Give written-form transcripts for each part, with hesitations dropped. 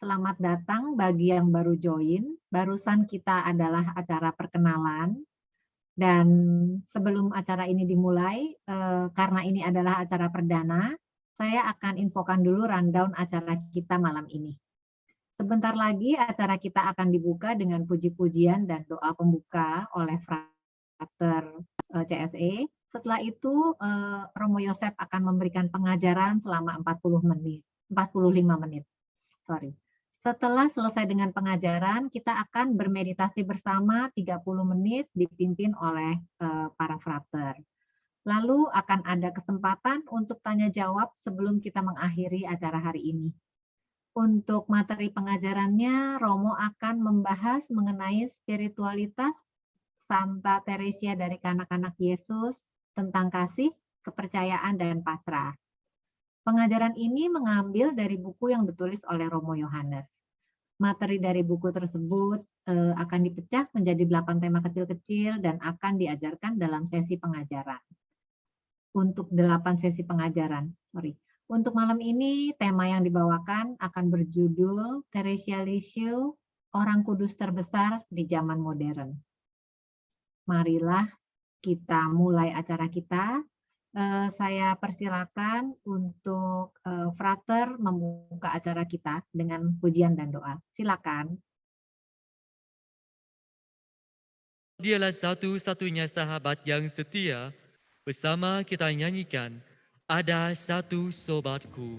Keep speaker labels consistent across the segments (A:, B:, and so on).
A: Selamat datang bagi yang baru join. Barusan kita adalah acara perkenalan dan sebelum acara ini dimulai, karena ini adalah acara perdana, saya akan infokan dulu rundown acara kita malam ini. Sebentar lagi acara kita akan dibuka dengan puji-pujian dan doa pembuka oleh Frater CSE. Setelah itu, Romo Yosef akan memberikan pengajaran selama 45 menit. Setelah selesai dengan pengajaran, kita akan bermeditasi bersama 30 menit dipimpin oleh para frater. Lalu akan ada kesempatan untuk tanya jawab sebelum kita mengakhiri acara hari ini. Untuk materi pengajarannya, Romo akan membahas mengenai spiritualitas Santa Teresia dari Kanak-Kanak Yesus, tentang kasih, kepercayaan, dan pasrah. Pengajaran ini mengambil dari buku yang ditulis oleh Romo Yohanes. Materi dari buku tersebut akan dipecah menjadi 8 tema kecil-kecil dan akan diajarkan dalam sesi pengajaran. Untuk 8 sesi pengajaran, Untuk malam ini, tema yang dibawakan akan berjudul Teresia Lisieux, Orang Kudus Terbesar di Zaman Modern. Marilah kita mulai acara kita. Saya persilakan untuk frater membuka acara kita dengan pujian dan doa. Silakan.
B: Dialah satu-satunya sahabat yang setia. Bersama kita nyanyikan, Ada Satu Sobatku.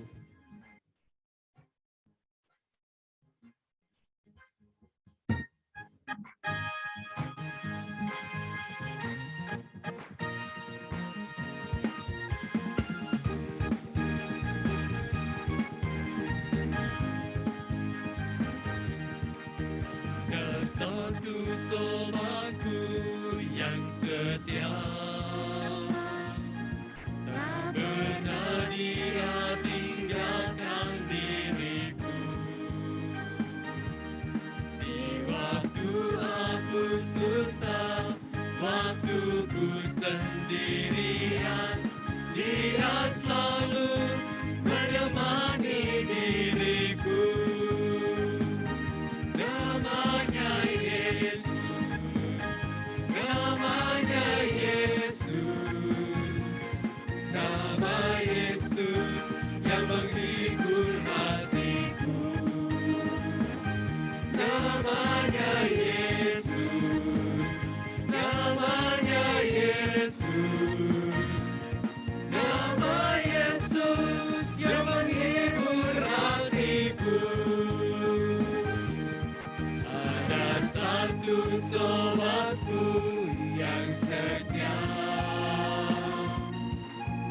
B: Satu sobatku yang setia, tak pernah dia tinggalkan diriku. Di waktu aku susah, waktu ku sendirian, dia selalu menemani diriku. Sobatku yang setia,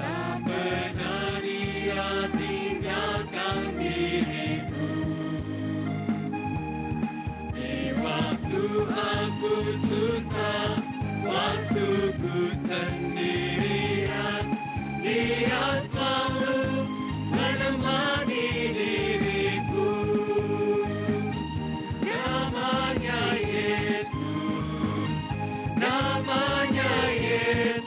B: tak pernah dia tinggalkan diriku. Di waktu aku susah, waktu ku sendirian, dia selalu menemani diriku. Namanya Yesus, namanya Yesus,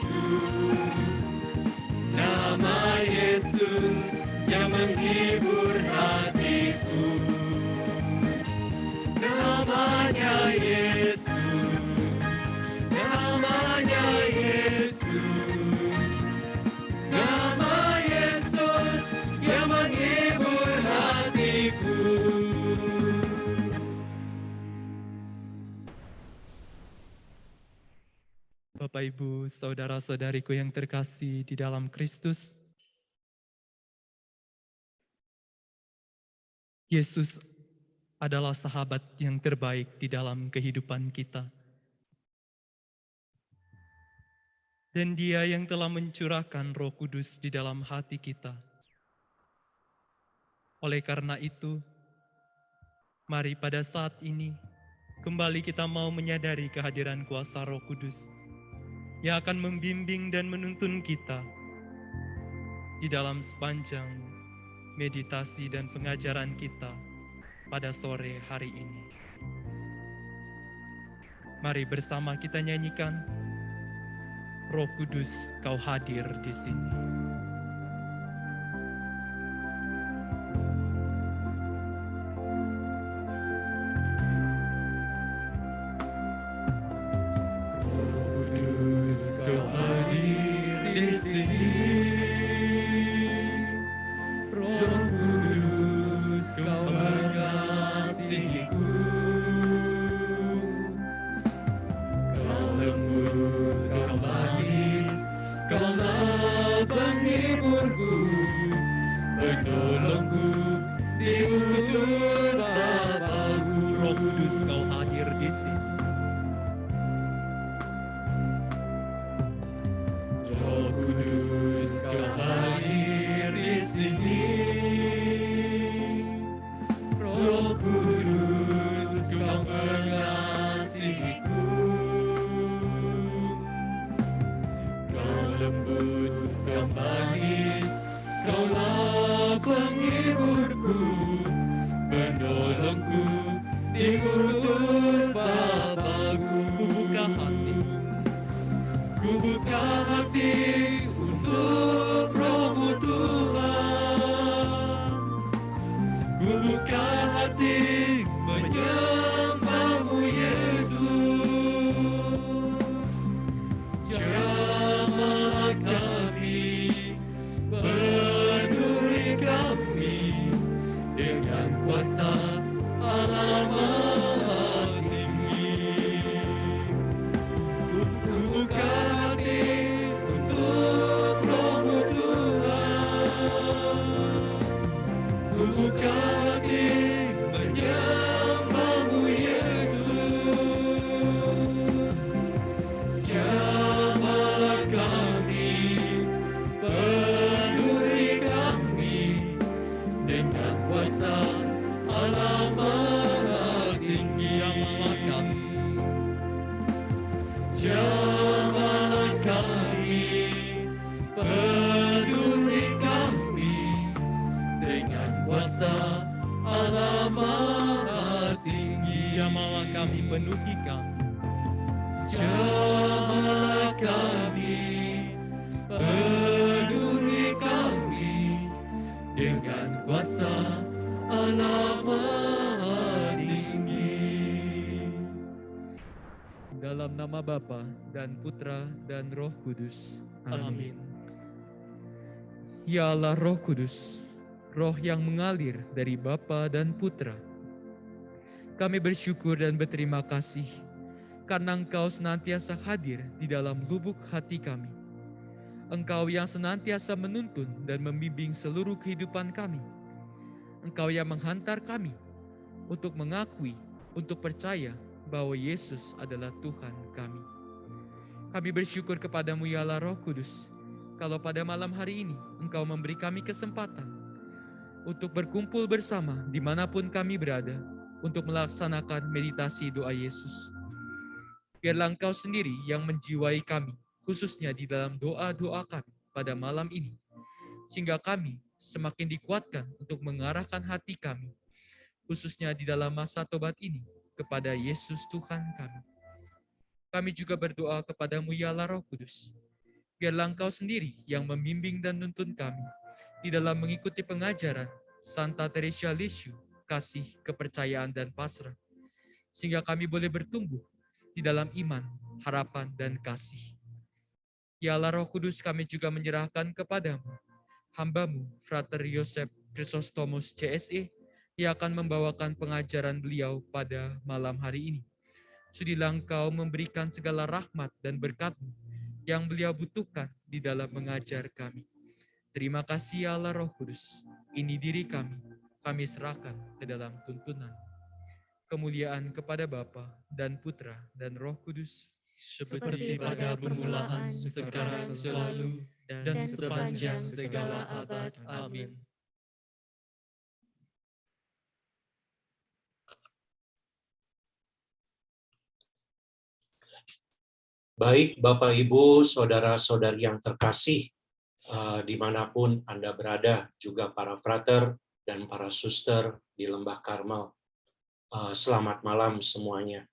B: nama Yesus yang menghibur hatiku. Namanya Yesus, namanya Yesus, nama Yesus yang menghibur hatiku. Bapak, Ibu, saudara-saudariku yang terkasih di dalam Kristus, Yesus adalah sahabat yang terbaik di dalam kehidupan kita. Dan Dia yang telah mencurahkan Roh Kudus di dalam hati kita. Oleh karena itu, mari pada saat ini kembali kita mau menyadari kehadiran kuasa Roh Kudus yang akan membimbing dan menuntun kita di dalam sepanjang meditasi dan pengajaran kita pada sore hari ini. Mari bersama kita nyanyikan, Roh Kudus, Kau hadir di sini. Kudus Bapaku. Roh Kudus, Kau hadir di sini. Roh Kudus, Kau hadir di sini. Roh Kudus, Kau mengasihiku. Kau lembut, Kau manis, Kaulah penghiburku, penolongku di Kudus Bapaku. Ku buka hati untuk Roh-Mu Tuhan. Ku buka hati menyembah-Mu Yesus. Jamahlah kami, penuhi kami dengan kuasa Allah Maha Tinggi. Ku buka hati untuk Roh-Mu Tuhan. Ku buka hati menyembah-Mu Yesus. Jamahlah kami, penuhi kami dengan kuasa Allah Maha Tinggi. Jamahlah kami, penuhi kami dengan kuasa Allah Maha Tinggi. Jamahlah kami, penuhi kami. Jamahlah kami, penuhi kami dengan kuasa Allah Maha Tinggi. Dalam nama Bapa dan Putra dan Roh Kudus. Amin. Ya Allah Roh Kudus, Roh yang mengalir dari Bapa dan Putra, kami bersyukur dan berterima kasih karena Engkau senantiasa hadir di dalam lubuk hati kami. Engkau yang senantiasa menuntun dan membimbing seluruh kehidupan kami. Engkau yang menghantar kami untuk mengakui, untuk percaya bahwa Yesus adalah Tuhan kami. Kami bersyukur kepadamu ya Allah Roh Kudus, kalau pada malam hari ini Engkau memberi kami kesempatan untuk berkumpul bersama dimanapun kami berada untuk melaksanakan meditasi doa Yesus. Biarlah Engkau sendiri yang menjiwai kami, khususnya di dalam doa-doa kami pada malam ini, sehingga kami semakin dikuatkan untuk mengarahkan hati kami, khususnya di dalam masa tobat ini, kepada Yesus Tuhan kami. Kami juga berdoa kepadamu ya Allah Roh Kudus. Biarlah Engkau sendiri yang membimbing dan nuntun kami di dalam mengikuti pengajaran Santa Teresa Lisieux, kasih, kepercayaan, dan pasrah, sehingga kami boleh bertumbuh di dalam iman, harapan, dan kasih. Ya Allah Roh Kudus, kami juga menyerahkan kepadamu hamba-Mu, Frater Yosef Chrysostomus CSE, yang akan membawakan pengajaran beliau pada malam hari ini. Sudilah Engkau memberikan segala rahmat dan berkat-Mu yang beliau butuhkan di dalam mengajar kami. Terima kasih ya Allah Roh Kudus. Ini diri kami serahkan ke dalam tuntunan. Kemuliaan kepada Bapa dan Putra dan Roh Kudus,
C: seperti pada permulaan, sekarang, selalu, dan sepanjang segala abad. Amin.
D: Baik Bapak Ibu, Saudara-saudari yang terkasih, dimanapun Anda berada, juga para frater dan para suster di Lembah Karmel. Selamat malam semuanya.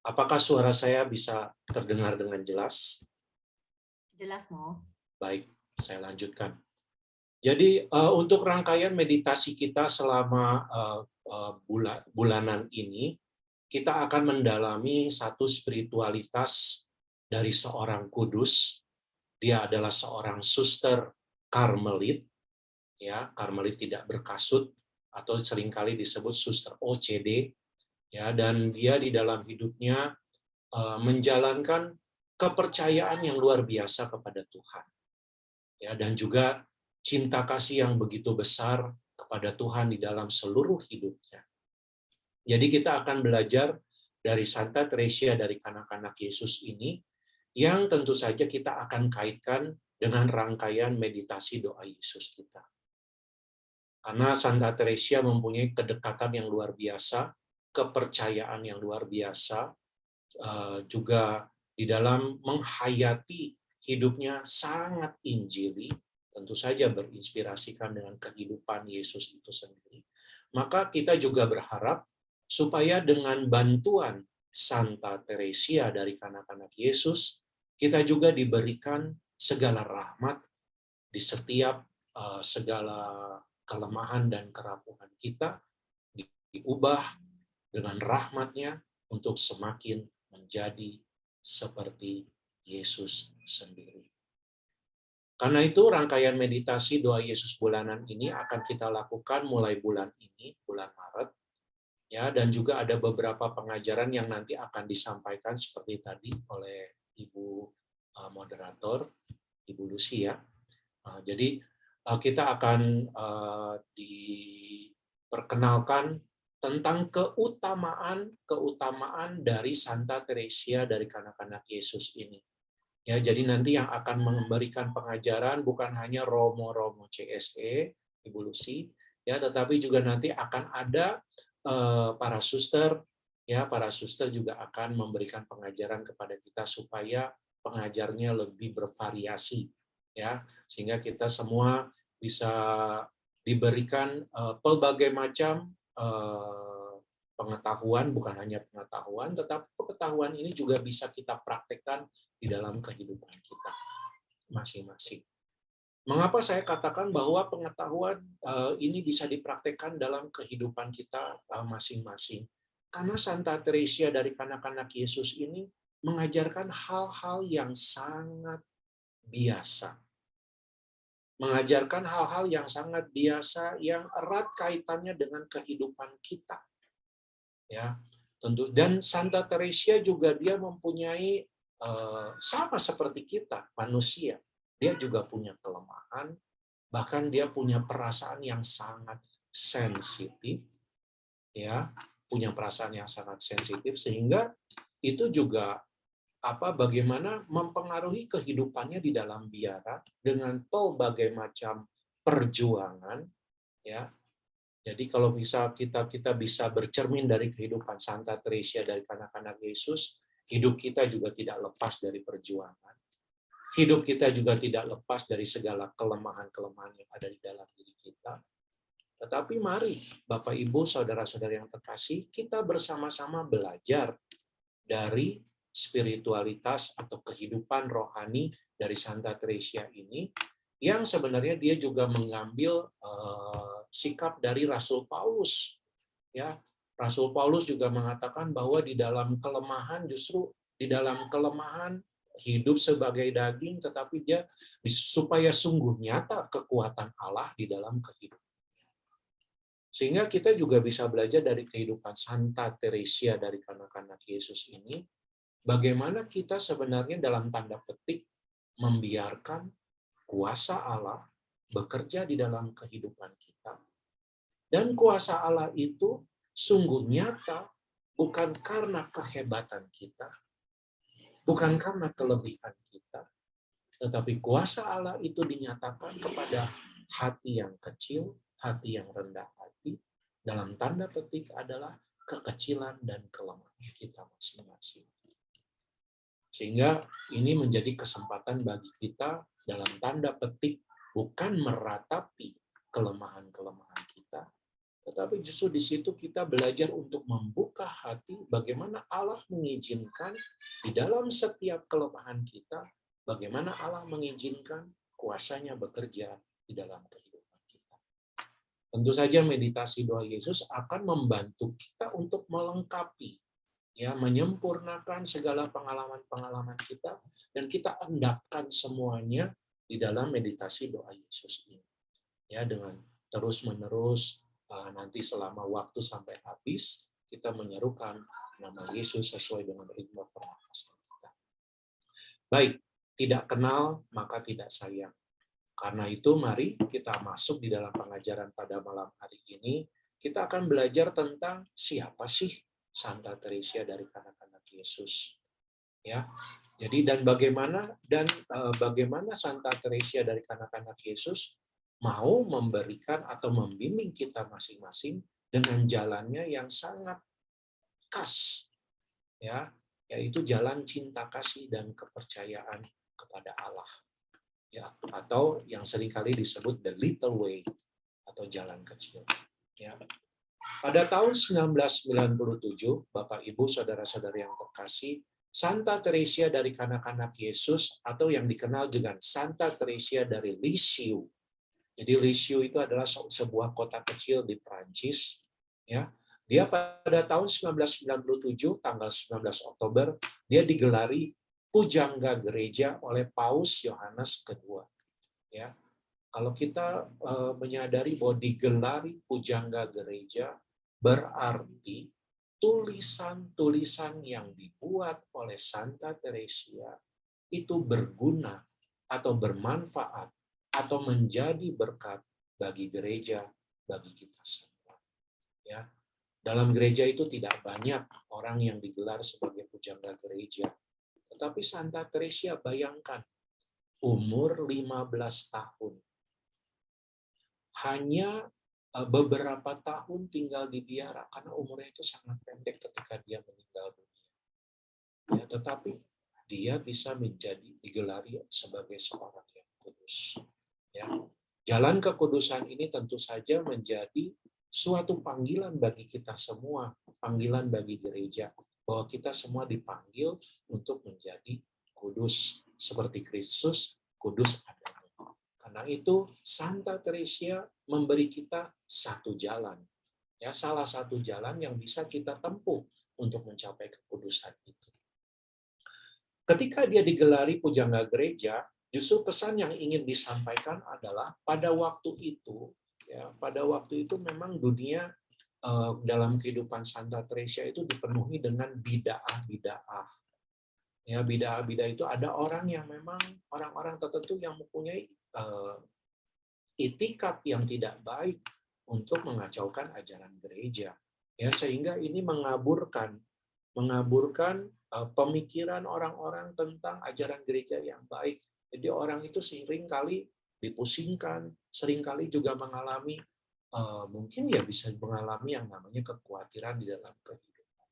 D: Apakah suara saya bisa terdengar dengan jelas?
A: Jelas, Mo.
D: Baik, saya lanjutkan. Jadi untuk rangkaian meditasi kita selama bulanan ini, kita akan mendalami satu spiritualitas dari seorang kudus. Dia adalah seorang suster Karmelit, ya, Karmelit tidak berkasut atau seringkali disebut suster OCD, ya, dan dia di dalam hidupnya menjalankan kepercayaan yang luar biasa kepada Tuhan, ya, dan juga cinta kasih yang begitu besar kepada Tuhan di dalam seluruh hidupnya. Jadi kita akan belajar dari Santa Teresia dari Kanak-Kanak Yesus ini, yang tentu saja kita akan kaitkan dengan rangkaian meditasi doa Yesus kita. Karena Santa Teresia mempunyai kedekatan yang luar biasa, kepercayaan yang luar biasa, juga di dalam menghayati hidupnya sangat injili, tentu saja berinspirasikan dengan kehidupan Yesus itu sendiri. Maka kita juga berharap supaya dengan bantuan Santa Teresia dari Kanak-Kanak Yesus, kita juga diberikan segala rahmat di setiap segala kelemahan dan kerapuhan kita, diubah dengan rahmat-Nya untuk semakin menjadi seperti Yesus sendiri. Karena itu rangkaian meditasi doa Yesus bulanan ini akan kita lakukan mulai bulan ini, bulan Maret, ya, dan juga ada beberapa pengajaran yang nanti akan disampaikan seperti tadi oleh Ibu moderator, Ibu Lucia. Jadi kita akan diperkenalkan tentang keutamaan dari Santa Teresia dari Kanak-Kanak Yesus ini. Ya, jadi nanti yang akan memberikan pengajaran bukan hanya Romo CSE, Ibu Lucy, ya, tetapi juga nanti akan ada para suster, ya, para suster juga akan memberikan pengajaran kepada kita supaya pengajarnya lebih bervariasi, ya, sehingga kita semua bisa diberikan pelbagai macam pengetahuan, bukan hanya pengetahuan, tetapi pengetahuan ini juga bisa kita praktekkan di dalam kehidupan kita masing-masing. Mengapa saya katakan bahwa pengetahuan ini bisa dipraktekkan dalam kehidupan kita masing-masing? Karena Santa Teresia dari Kanak-Kanak Yesus ini mengajarkan hal-hal yang sangat biasa. Mengajarkan hal-hal yang sangat biasa yang erat kaitannya dengan kehidupan kita. Ya, tentu. Dan Santa Teresia juga dia mempunyai sama seperti kita manusia. Dia juga punya kelemahan, bahkan dia punya perasaan yang sangat sensitif, ya, punya perasaan yang sangat sensitif, sehingga itu juga bagaimana mempengaruhi kehidupannya di dalam biara dengan berbagai macam perjuangan, ya. Jadi kalau bisa kita bisa bercermin dari kehidupan Santa Teresia dari Kanak-Kanak Yesus, hidup kita juga tidak lepas dari perjuangan. Hidup kita juga tidak lepas dari segala kelemahan-kelemahan yang ada di dalam diri kita. Tetapi mari, Bapak, Ibu, saudara-saudara yang terkasih, kita bersama-sama belajar dari spiritualitas atau kehidupan rohani dari Santa Teresia ini, yang sebenarnya dia juga mengambil sikap dari Rasul Paulus. Ya, Rasul Paulus juga mengatakan bahwa di dalam kelemahan, justru di dalam kelemahan hidup sebagai daging, tetapi dia supaya sungguh nyata kekuatan Allah di dalam kehidupan. Sehingga kita juga bisa belajar dari kehidupan Santa Teresia dari Kanak-Kanak Yesus ini, bagaimana kita sebenarnya dalam tanda petik membiarkan kuasa Allah bekerja di dalam kehidupan kita. Dan kuasa Allah itu sungguh nyata bukan karena kehebatan kita, bukan karena kelebihan kita, tetapi kuasa Allah itu dinyatakan kepada hati yang kecil, hati yang rendah hati, dalam tanda petik adalah kekecilan dan kelemahan kita masing-masing. Sehingga ini menjadi kesempatan bagi kita dalam tanda petik bukan meratapi kelemahan-kelemahan kita, tetapi justru di situ kita belajar untuk membuka hati bagaimana Allah mengizinkan di dalam setiap kelemahan kita, bagaimana Allah mengizinkan kuasanya bekerja di dalam kehidupan kita. Tentu saja meditasi doa Yesus akan membantu kita untuk melengkapi, ya, menyempurnakan segala pengalaman-pengalaman kita, dan kita endapkan semuanya di dalam meditasi doa Yesus ini. Ya, dengan terus-menerus nanti selama waktu sampai habis kita menyerukan nama Yesus sesuai dengan ritme pernapasan kita. Baik, tidak kenal maka tidak sayang. Karena itu mari kita masuk di dalam pengajaran pada malam hari ini. Kita akan belajar tentang siapa sih Santa Teresia dari kanak-kanak Yesus. Ya. Jadi bagaimana Santa Teresia dari kanak-kanak Yesus mau memberikan atau membimbing kita masing-masing dengan jalannya yang sangat khas, ya, yaitu jalan cinta kasih dan kepercayaan kepada Allah, ya, atau yang seringkali disebut the little way atau jalan kecil, ya. Pada tahun 1997, Bapak Ibu saudara-saudari yang terkasih, Santa Teresia dari kanak-kanak Yesus atau yang dikenal dengan Santa Teresia dari Lisieux. Jadi Lisieux itu adalah sebuah kota kecil di Prancis, ya. Dia pada tahun 1997 tanggal 19 Oktober dia digelari pujangga gereja oleh Paus Yohanes kedua, ya. Kalau kita menyadari bahwa digelari pujangga gereja berarti tulisan-tulisan yang dibuat oleh Santa Teresia itu berguna atau bermanfaat atau menjadi berkat bagi gereja, bagi kita semua. Ya. Dalam gereja itu tidak banyak orang yang digelar sebagai pujangga gereja. Tetapi Santa Teresia, bayangkan, umur 15 tahun. Hanya beberapa tahun tinggal di biara karena umurnya itu sangat pendek ketika dia meninggal dunia. Ya, tetapi dia bisa menjadi digelari sebagai seorang yang kudus. Ya. Jalan kekudusan ini tentu saja menjadi suatu panggilan bagi kita semua, panggilan bagi gereja, bahwa kita semua dipanggil untuk menjadi kudus seperti Kristus kudus adanya. Karena itu Santa Teresia memberi kita satu jalan, ya, salah satu jalan yang bisa kita tempuh untuk mencapai kekudusan itu. Ketika dia digelari pujangga gereja, justru pesan yang ingin disampaikan adalah pada waktu itu, ya, pada waktu itu memang dunia dalam kehidupan Santa Teresia itu dipenuhi dengan bid'ah-bid'ah. Ya, bid'ah-bid'ah itu ada orang yang memang orang-orang tertentu yang mempunyai itikat yang tidak baik untuk mengacaukan ajaran gereja, ya, sehingga ini mengaburkan pemikiran orang-orang tentang ajaran gereja yang baik. Jadi orang itu seringkali dipusingkan, seringkali juga mengalami mungkin ya bisa mengalami yang namanya kekhawatiran di dalam kehidupan.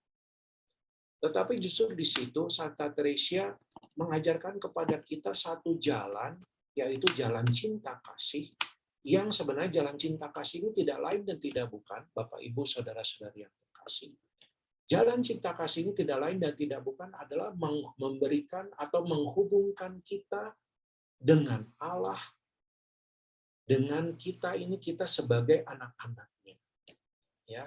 D: Tetapi justru di situ Santa Teresia mengajarkan kepada kita satu jalan, yaitu jalan cinta kasih, yang sebenarnya jalan cinta kasih ini tidak lain dan tidak bukan, Bapak Ibu saudara-saudari yang terkasih. Jalan cinta kasih ini tidak lain dan tidak bukan adalah memberikan atau menghubungkan kita dengan Allah, dengan kita sebagai anak-anaknya. Ya.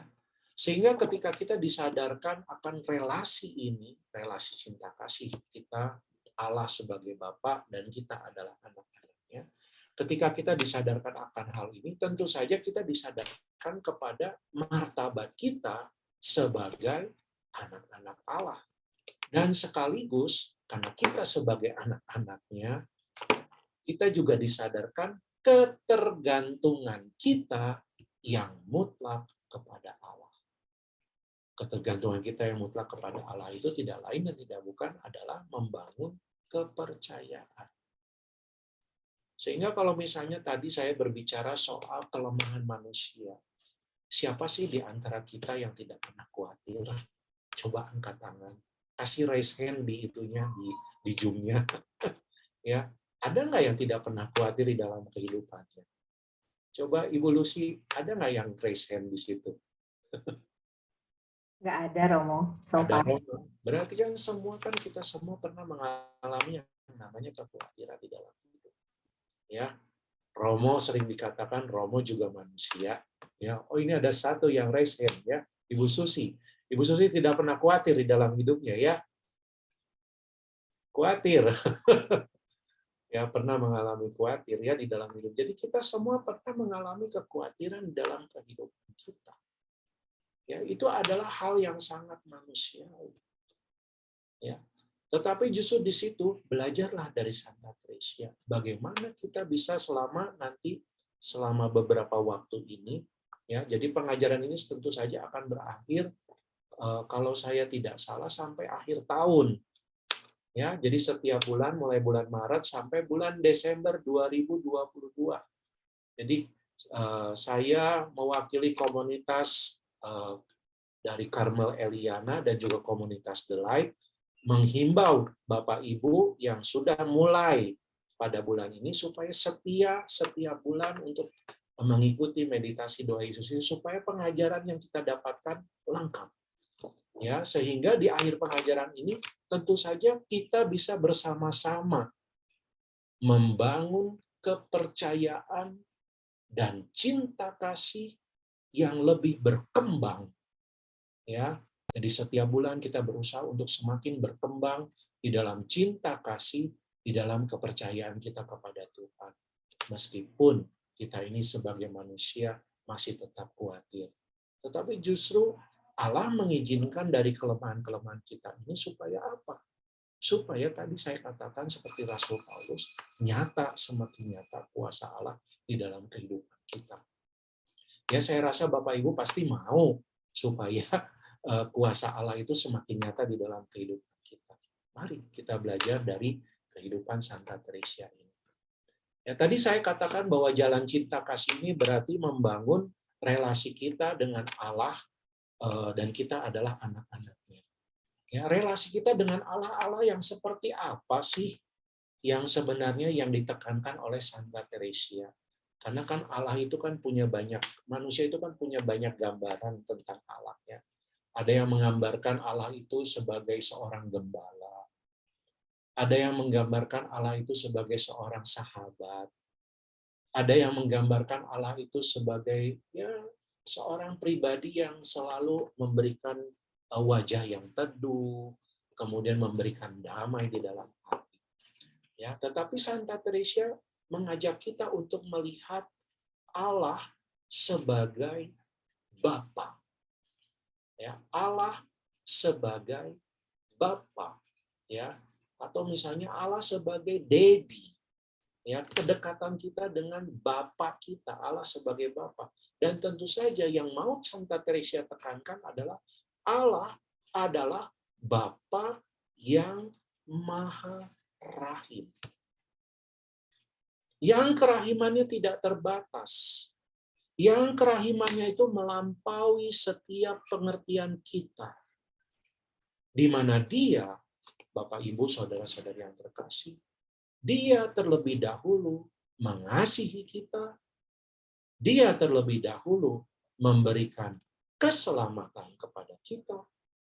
D: Sehingga ketika kita disadarkan akan relasi ini, relasi cinta kasih kita, Allah sebagai Bapa dan kita adalah anak-anaknya. Ketika kita disadarkan akan hal ini, tentu saja kita disadarkan kepada martabat kita sebagai anak-anak Allah. Dan sekaligus, karena kita sebagai anak-anaknya, kita juga disadarkan ketergantungan kita yang mutlak kepada Allah. Ketergantungan kita yang mutlak kepada Allah itu tidak lain dan tidak bukan adalah membangun kepercayaan. Sehingga kalau misalnya tadi saya berbicara soal kelemahan manusia, siapa sih di antara kita yang tidak pernah khawatir? Coba angkat tangan, kasih raise hand di itunya, di Zoom-nya. Ya, ada nggak yang tidak pernah khawatir di dalam kehidupannya? Coba Ibu Lucy, ada nggak yang raise hand di situ?
A: Nggak ada, Romo. So
D: Ada,
A: far.
D: Romo. Berarti kan kita semua pernah mengalami yang namanya kekhawatiran di dalam hidup. Ya, Romo sering dikatakan Romo juga manusia. Ya, oh ini ada satu yang raise hand, ya, Ibu Susi. Ibu Susi tidak pernah khawatir di dalam hidupnya, ya. Khawatir. Ya, pernah mengalami khawatir ya di dalam hidup. Jadi kita semua pernah mengalami kekhawatiran dalam kehidupan kita. Ya, itu adalah hal yang sangat manusiawi. Ya. Tetapi justru di situ belajarlah dari Santa Teresia. Bagaimana kita bisa selama beberapa waktu ini, ya. Jadi pengajaran ini tentu saja akan berakhir kalau saya tidak salah sampai akhir tahun. Ya, jadi setiap bulan mulai bulan Maret sampai bulan Desember 2022. Jadi saya mewakili komunitas dari Karmel Eliana dan juga komunitas The Light menghimbau Bapak Ibu yang sudah mulai pada bulan ini supaya setiap bulan untuk mengikuti meditasi doa Yesus ini supaya pengajaran yang kita dapatkan lengkap. Ya, sehingga di akhir pengajaran ini tentu saja kita bisa bersama-sama membangun kepercayaan dan cinta kasih yang lebih berkembang. Ya, jadi setiap bulan kita berusaha untuk semakin berkembang di dalam cinta kasih, di dalam kepercayaan kita kepada Tuhan. Meskipun kita ini sebagai manusia masih tetap khawatir. Tetapi justru Allah mengizinkan dari kelemahan-kelemahan kita ini supaya apa? Supaya tadi saya katakan seperti Rasul Paulus, semakin nyata kuasa Allah di dalam kehidupan kita. Ya, saya rasa Bapak Ibu pasti mau supaya kuasa Allah itu semakin nyata di dalam kehidupan kita. Mari kita belajar dari kehidupan Santa Teresia ini. Ya, tadi saya katakan bahwa jalan cinta kasih ini berarti membangun relasi kita dengan Allah, dan kita adalah anak-anaknya. Ya, relasi kita dengan Allah yang seperti apa sih yang sebenarnya yang ditekankan oleh Santa Teresia? Karena kan Allah itu kan manusia itu kan punya banyak gambaran tentang Allah, ya. Ada yang menggambarkan Allah itu sebagai seorang gembala. Ada yang menggambarkan Allah itu sebagai seorang sahabat. Ada yang menggambarkan Allah itu sebagai seorang pribadi yang selalu memberikan wajah yang teduh, kemudian memberikan damai di dalam hati. Ya, tetapi Santa Teresia mengajak kita untuk melihat Allah sebagai Bapa. Ya, Allah sebagai Bapa, ya, atau misalnya Allah sebagai Dedi. Ya, kedekatan kita dengan Bapa kita, Allah sebagai Bapa. Dan tentu saja yang mau Santa Teresia tekankan adalah Allah adalah Bapa yang Maha Rahim. Yang kerahimannya tidak terbatas. Yang kerahimannya itu melampaui setiap pengertian kita. Di mana Dia, Bapak, Ibu, saudara-saudari yang terkasih, Dia terlebih dahulu mengasihi kita. Dia terlebih dahulu memberikan keselamatan kepada kita.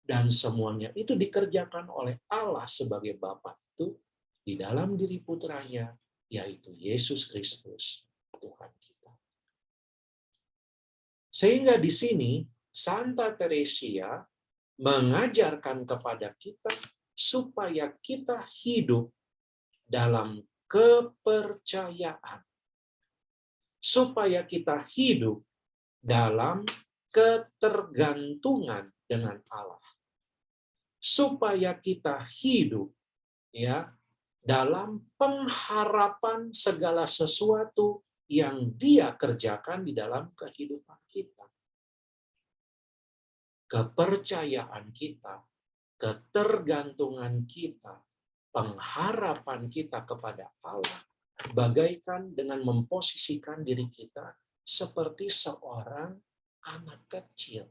D: Dan semuanya itu dikerjakan oleh Allah sebagai Bapa itu di dalam diri putranya, yaitu Yesus Kristus, Tuhan kita. Sehingga di sini Santa Teresia mengajarkan kepada kita supaya kita hidup dalam kepercayaan. Supaya kita hidup dalam ketergantungan dengan Allah. Supaya kita hidup dalam pengharapan segala sesuatu yang Dia kerjakan di dalam kehidupan kita. Kepercayaan kita, ketergantungan kita, pengharapan kita kepada Allah bagaikan dengan memposisikan diri kita seperti seorang anak kecil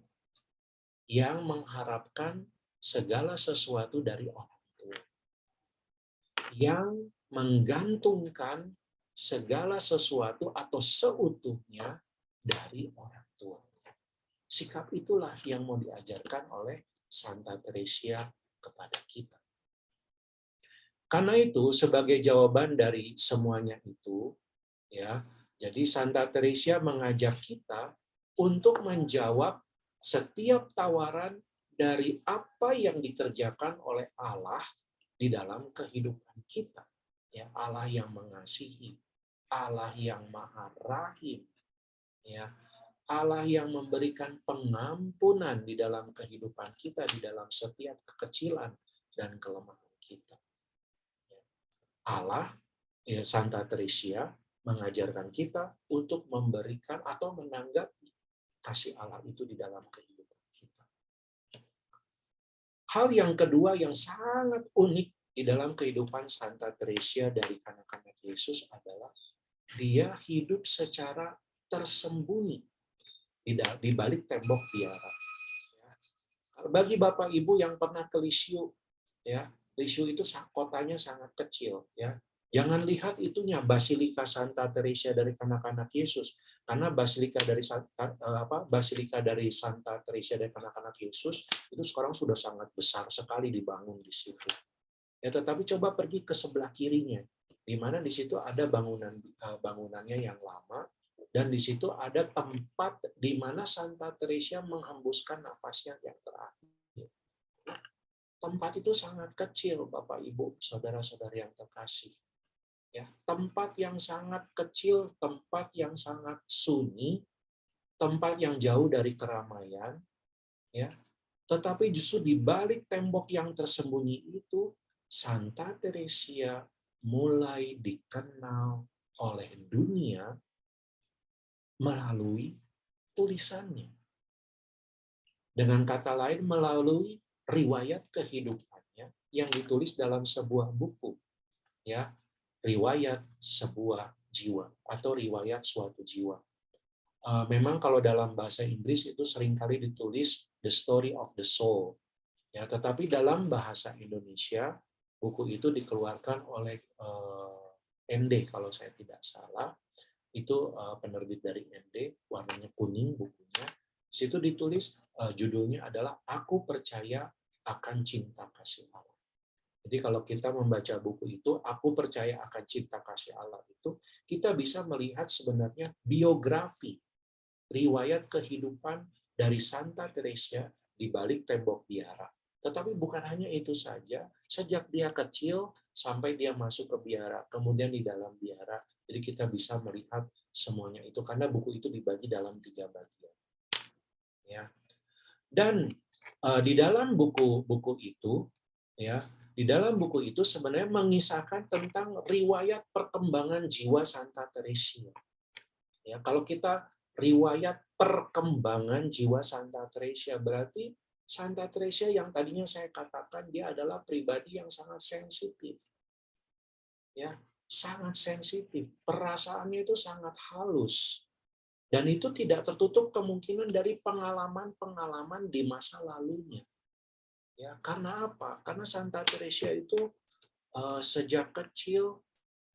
D: yang mengharapkan segala sesuatu dari orang tua, yang menggantungkan segala sesuatu atau seutuhnya dari orang tua. Sikap itulah yang mau diajarkan oleh Santa Teresia kepada kita. Karena itu, sebagai jawaban dari semuanya itu, jadi Santa Teresia mengajak kita untuk menjawab setiap tawaran dari apa yang dikerjakan oleh Allah di dalam kehidupan kita. Ya, Allah yang mengasihi, Allah yang Maha Rahim, Allah yang memberikan pengampunan di dalam kehidupan kita, di dalam setiap kekecilan dan kelemahan kita. kita. Allah, ya, Santa Teresia mengajarkan kita untuk memberikan atau menanggapi kasih Allah itu di dalam kehidupan kita. Hal yang kedua yang sangat unik di dalam kehidupan Santa Teresia dari kanak-kanak Yesus adalah dia hidup secara tersembunyi di balik tembok biara. Bagi Bapak Ibu yang pernah ke Lisieux, ya, Lisieux itu kotanya sangat kecil, ya. Jangan lihat itunya Basilika Santa Teresia dari kanak-kanak Yesus, karena Basilika dari Santa Teresia dari kanak-kanak Yesus itu sekarang sudah sangat besar sekali dibangun di situ. Ya, tetapi coba pergi ke sebelah kirinya, di mana di situ ada bangunannya yang lama, dan di situ ada tempat di mana Santa Teresia menghembuskan nafasnya yang terakhir. Tempat itu sangat kecil, Bapak Ibu, saudara-saudara yang terkasih. Ya, tempat yang sangat kecil, tempat yang sangat sunyi, tempat yang jauh dari keramaian, ya. Tetapi justru di balik tembok yang tersembunyi itu, Santa Teresia mulai dikenal oleh dunia melalui tulisannya. Dengan kata lain, melalui riwayat kehidupannya yang ditulis dalam sebuah buku, ya. Riwayat sebuah jiwa atau riwayat suatu jiwa. Memang kalau dalam bahasa Inggris itu seringkali ditulis The Story of the Soul. Ya, tetapi dalam bahasa Indonesia buku itu dikeluarkan oleh ND kalau saya tidak salah. Itu penerbit dari ND, warnanya kuning bukunya. Di situ ditulis judulnya adalah Aku Percaya Akan Cinta Kasih Allah. Jadi kalau kita membaca buku itu, Aku Percaya Akan Cinta Kasih Allah itu, kita bisa melihat sebenarnya biografi, riwayat kehidupan dari Santa Teresia di balik tembok biara. Tetapi bukan hanya itu saja, sejak dia kecil sampai dia masuk ke biara, kemudian di dalam biara, jadi kita bisa melihat semuanya itu, karena buku itu dibagi dalam 3 bagian. Ya. Dan di dalam buku itu, ya, di dalam buku itu sebenarnya mengisahkan tentang riwayat perkembangan jiwa Santa Teresia. Ya, kalau kita riwayat perkembangan jiwa Santa Teresia, berarti Santa Teresia yang tadinya saya katakan dia adalah pribadi yang sangat sensitif. Ya, sangat sensitif. Perasaannya itu sangat halus. Dan itu tidak tertutup kemungkinan dari pengalaman-pengalaman di masa lalunya. Ya, karena apa? Karena Santa Teresia itu sejak kecil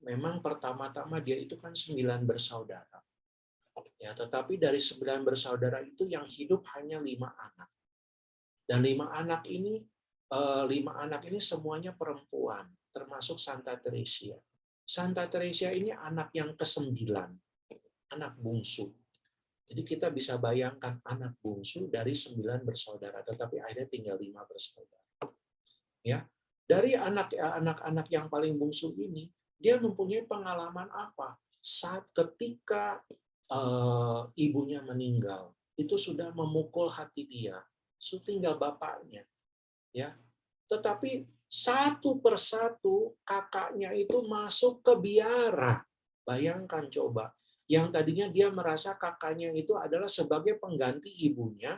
D: memang pertama-tama dia itu kan 9 bersaudara. Ya, tetapi dari 9 bersaudara itu yang hidup hanya 5 anak. Dan 5 anak ini semuanya perempuan, termasuk Santa Teresia. Santa Teresia ini anak yang ke-9, anak bungsu. Jadi kita bisa bayangkan anak bungsu dari 9 bersaudara, tetapi akhirnya tinggal 5 bersaudara. Ya, dari anak-anak yang paling bungsu ini, dia mempunyai pengalaman apa? Saat ketika ibunya meninggal, itu sudah memukul hati dia. So, tinggal bapaknya. Ya, tetapi satu persatu kakaknya itu masuk ke biara. Bayangkan coba. Yang tadinya dia merasa kakaknya itu adalah sebagai pengganti ibunya,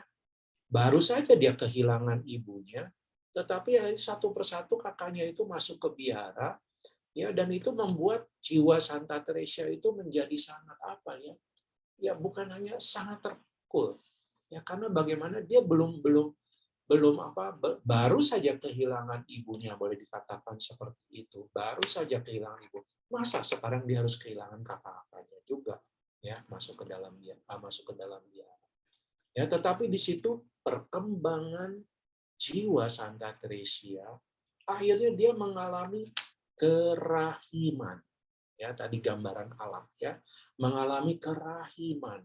D: baru saja dia kehilangan ibunya, tetapi satu persatu kakaknya itu masuk ke biara, ya, dan itu membuat jiwa Santa Teresia itu menjadi sangat apa ya? Ya, bukan hanya sangat terpukul, ya, karena bagaimana dia baru saja kehilangan ibunya, boleh dikatakan seperti itu, baru saja kehilangan ibu, masa sekarang dia harus kehilangan kakak-kakaknya juga, ya, masuk ke dalam dia. Ya, tetapi di situ perkembangan jiwa Santa Teresia, akhirnya dia mengalami kerahiman, ya, tadi gambaran Allah, ya, mengalami kerahiman,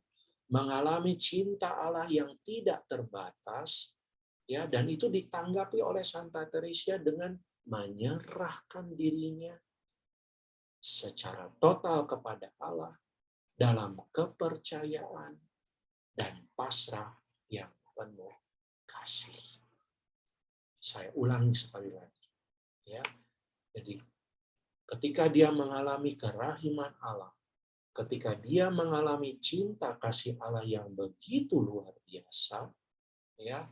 D: mengalami cinta Allah yang tidak terbatas. Ya, dan itu ditanggapi oleh Santa Teresia dengan menyerahkan dirinya secara total kepada Allah dalam kepercayaan dan pasrah yang penuh kasih. Saya ulangi sekali lagi. Ya, Jadi ketika dia mengalami kerahiman Allah, ketika dia mengalami cinta kasih Allah yang begitu luar biasa, ya,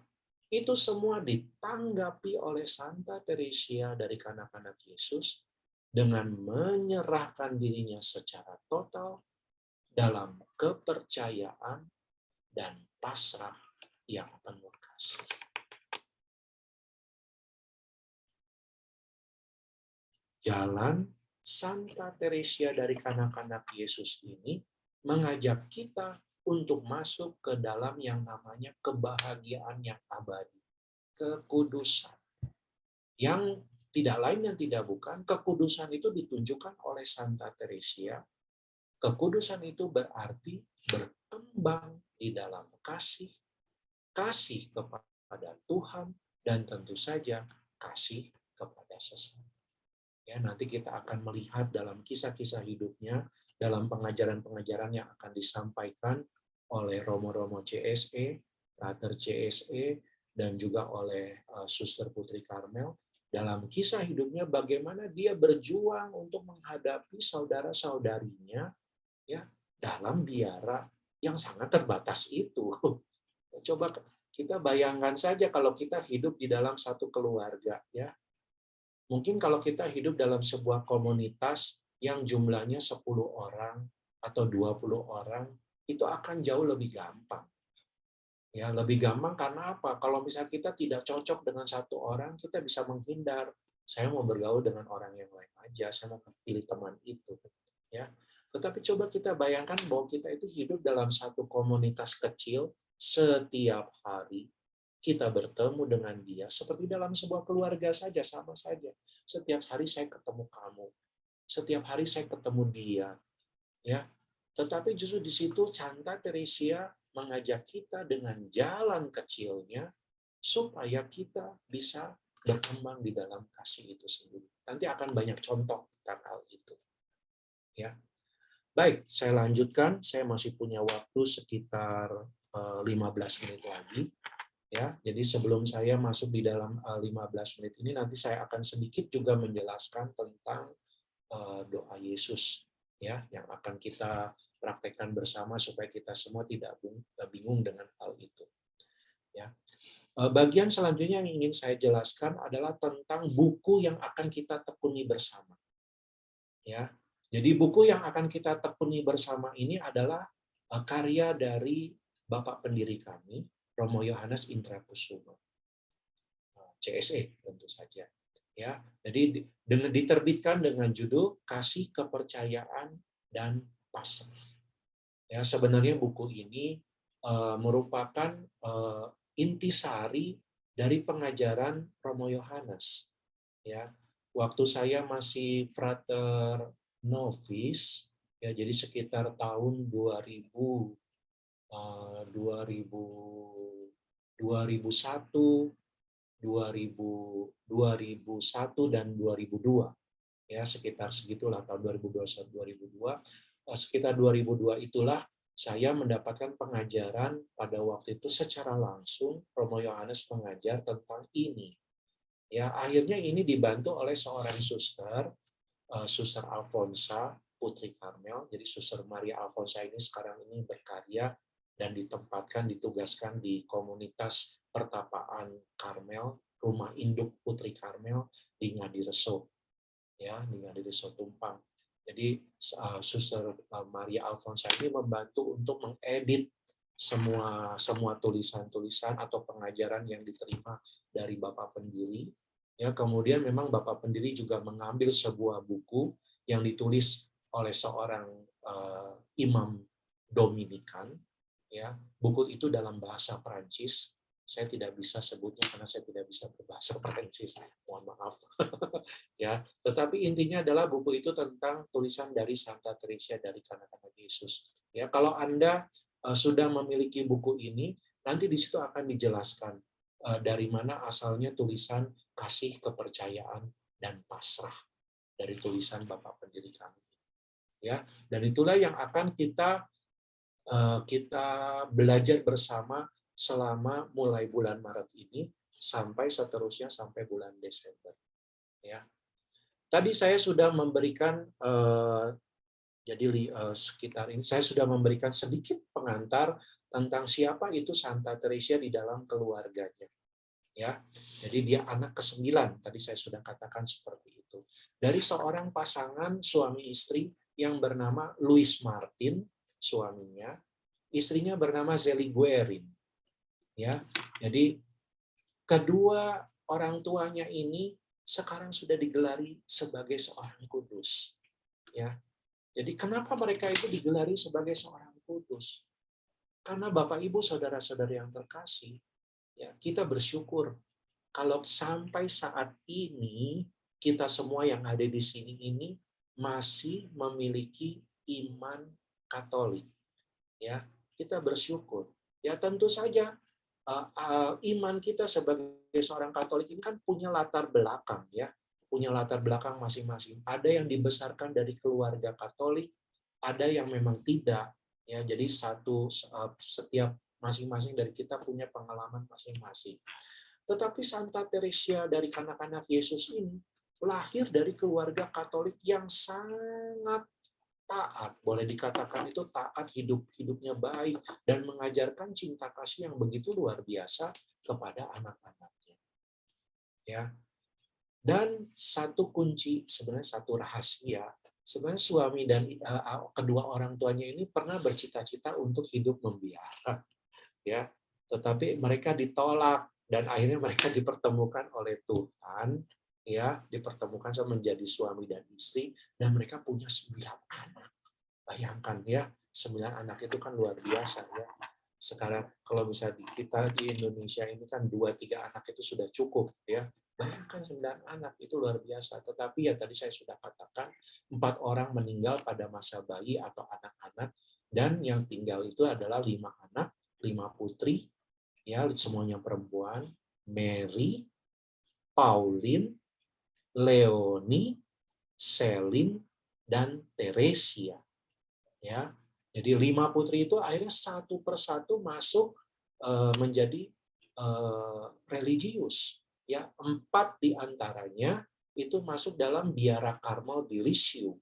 D: itu semua ditanggapi oleh Santa Teresia dari kanak-kanak Yesus dengan menyerahkan dirinya secara total dalam kepercayaan dan pasrah yang penuh kasih. Jalan Santa Teresia dari kanak-kanak Yesus ini mengajak kita untuk masuk ke dalam yang namanya kebahagiaan yang abadi, kekudusan. Yang tidak lain dan tidak bukan, kekudusan itu ditunjukkan oleh Santa Teresia. Kekudusan itu berarti berkembang di dalam kasih kepada Tuhan, dan tentu saja kasih kepada sesama. Ya, nanti kita akan melihat dalam kisah-kisah hidupnya, dalam pengajaran-pengajaran yang akan disampaikan oleh Romo-Romo CSE, Frater CSE, dan juga oleh Suster Putri Karmel. Dalam kisah hidupnya bagaimana dia berjuang untuk menghadapi saudara-saudarinya, ya, dalam biara yang sangat terbatas itu. Coba kita bayangkan saja kalau kita hidup di dalam satu keluarga, ya. Mungkin kalau kita hidup dalam sebuah komunitas yang jumlahnya 10 orang atau 20 orang, itu akan jauh lebih gampang. Ya, lebih gampang karena apa? Kalau misalnya kita tidak cocok dengan satu orang, kita bisa menghindar. Saya mau bergaul dengan orang yang lain aja, saya mau pilih teman itu. Ya. Tetapi coba kita bayangkan bahwa kita itu hidup dalam satu komunitas kecil setiap hari. Kita bertemu dengan dia seperti dalam sebuah keluarga saja, sama saja. Setiap hari saya ketemu kamu, setiap hari saya ketemu dia, ya. Tetapi justru di situ Santa Teresia mengajak kita dengan jalan kecilnya supaya kita bisa berkembang di dalam kasih itu sendiri. Nanti akan banyak contoh tentang hal itu, ya. Baik, saya lanjutkan. Saya masih punya waktu sekitar 15 menit lagi. Ya, jadi sebelum saya masuk di dalam 15 menit ini, nanti saya akan sedikit juga menjelaskan tentang doa Yesus, ya, yang akan kita praktekkan bersama supaya kita semua tidak bingung dengan hal itu. Ya, bagian selanjutnya yang ingin saya jelaskan adalah tentang buku yang akan kita tekuni bersama. Ya, jadi buku yang akan kita tekuni bersama ini adalah karya dari Bapak pendiri kami, Romo Yohanes Indrakusuma, CSE tentu saja. Ya, jadi diterbitkan dengan judul Kasih, Kepercayaan, dan Pasrah. Ya, sebenarnya buku ini merupakan intisari dari pengajaran Romo Yohanes. Ya, waktu saya masih frater novice, ya, jadi sekitar tahun 2001, 2001 dan 2002, ya, sekitar segitulah, tahun 2021-2002. Sekitar 2002 itulah saya mendapatkan pengajaran pada waktu itu secara langsung. Romo Yohanes mengajar tentang ini. Ya, akhirnya ini dibantu oleh seorang suster, Suster Alfonsa Putri Karmel. Jadi Suster Maria Alfonsa ini sekarang ini berkarya dan ditugaskan di komunitas pertapaan Karmel, Rumah Induk Putri Karmel di Ngadireso, ya, di Ngadireso Tumpang. Jadi Suster Maria Alfonsa ini membantu untuk mengedit semua tulisan-tulisan atau pengajaran yang diterima dari Bapak pendiri. Ya, kemudian memang Bapak pendiri juga mengambil sebuah buku yang ditulis oleh seorang imam Dominikan. Ya, buku itu dalam bahasa Perancis. Saya tidak bisa sebutnya karena saya tidak bisa berbahasa Perancis. Mohon maaf. Ya, tetapi intinya adalah buku itu tentang tulisan dari Santa Teresia dari kanak-kanak Yesus. Ya, kalau Anda sudah memiliki buku ini, nanti di situ akan dijelaskan dari mana asalnya tulisan Kasih, Kepercayaan, dan Pasrah dari tulisan Bapak pendiri kami. Ya, dan itulah yang akan kita belajar bersama selama mulai bulan Maret ini sampai seterusnya sampai bulan Desember. Ya. Tadi saya sudah memberikan sekitar ini saya sudah memberikan sedikit pengantar tentang siapa itu Santa Teresia di dalam keluarganya. Ya, jadi dia anak ke-9. Tadi saya sudah katakan seperti itu. Dari seorang pasangan suami istri yang bernama Louis Martin, suaminya, istrinya bernama Zélie Guérin. Ya, jadi kedua orang tuanya ini sekarang sudah digelari sebagai seorang kudus. Ya. Jadi kenapa mereka itu digelari sebagai seorang kudus? Karena Bapak Ibu saudara-saudara yang terkasih, ya, kita bersyukur kalau sampai saat ini kita semua yang ada di sini ini masih memiliki iman Katolik. Ya, kita bersyukur. Ya, tentu saja iman kita sebagai seorang Katolik ini kan punya latar belakang, ya, punya latar belakang masing-masing. Ada yang dibesarkan dari keluarga Katolik, ada yang memang tidak, ya. Jadi setiap masing-masing dari kita punya pengalaman masing-masing. Tetapi Santa Teresia dari anak-anak Yesus ini lahir dari keluarga Katolik yang sangat taat, boleh dikatakan itu taat, hidupnya baik, dan mengajarkan cinta kasih yang begitu luar biasa kepada anak-anaknya. Ya. Dan satu kunci, sebenarnya satu rahasia, sebenarnya suami dan kedua orang tuanya ini pernah bercita-cita untuk hidup membiara. Ya. Tetapi mereka ditolak dan akhirnya mereka dipertemukan oleh Tuhan. Ya, dipertemukan sama menjadi suami dan istri, dan mereka punya 9 anak. Bayangkan ya, 9 anak itu kan luar biasa ya. Sekarang kalau misalnya kita di Indonesia ini kan 2-3 anak itu sudah cukup ya. Bayangkan 9 anak itu luar biasa. Tetapi ya tadi saya sudah katakan 4 orang meninggal pada masa bayi atau anak-anak, dan yang tinggal itu adalah 5 anak, 5 putri ya, semuanya perempuan, Mary, Pauline, Leonie, Celine, dan Teresia. Ya, jadi 5 putri itu akhirnya satu persatu masuk menjadi religius. Ya, 4 diantaranya itu masuk dalam biara Karmel di Lisieux.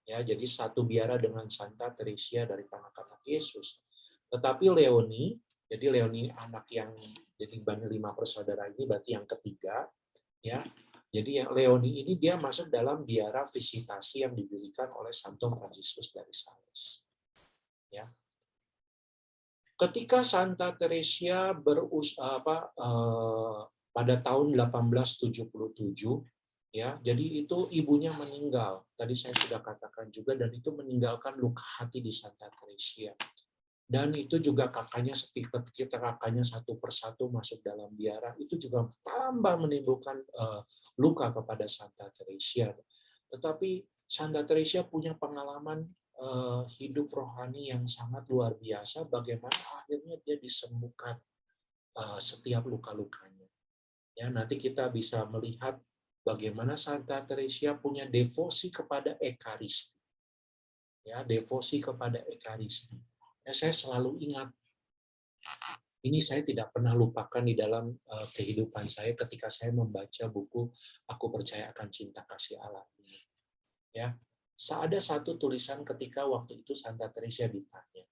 D: Ya, jadi satu biara dengan Santa Teresia dari anak-anak Yesus. Tetapi Leonie, jadi Leonie anak yang jadi 5 bersaudara ini berarti yang ketiga. Ya. Jadi yang Leonie ini dia masuk dalam biara visitasi yang didirikan oleh Santo Fransiskus dari Sales. Ya. Ketika Santa Teresia pada tahun 1877, ya, jadi itu ibunya meninggal. Tadi saya sudah katakan juga, dan itu meninggalkan luka hati di Santa Teresia. Dan itu juga kakaknya, ketika kakaknya satu persatu masuk dalam biara, itu juga tambah menimbulkan luka kepada Santa Teresia. Tetapi Santa Teresia punya pengalaman hidup rohani yang sangat luar biasa, bagaimana akhirnya dia disembuhkan setiap luka-lukanya. Ya, nanti kita bisa melihat bagaimana Santa Teresia punya devosi kepada Ekaristi. Ya, devosi kepada Ekaristi. Ya, saya selalu ingat, ini saya tidak pernah lupakan di dalam kehidupan saya ketika saya membaca buku Aku Percaya Akan Cinta Kasih Allah ini. Ya, ada satu tulisan ketika waktu itu Santa Teresia ditanya,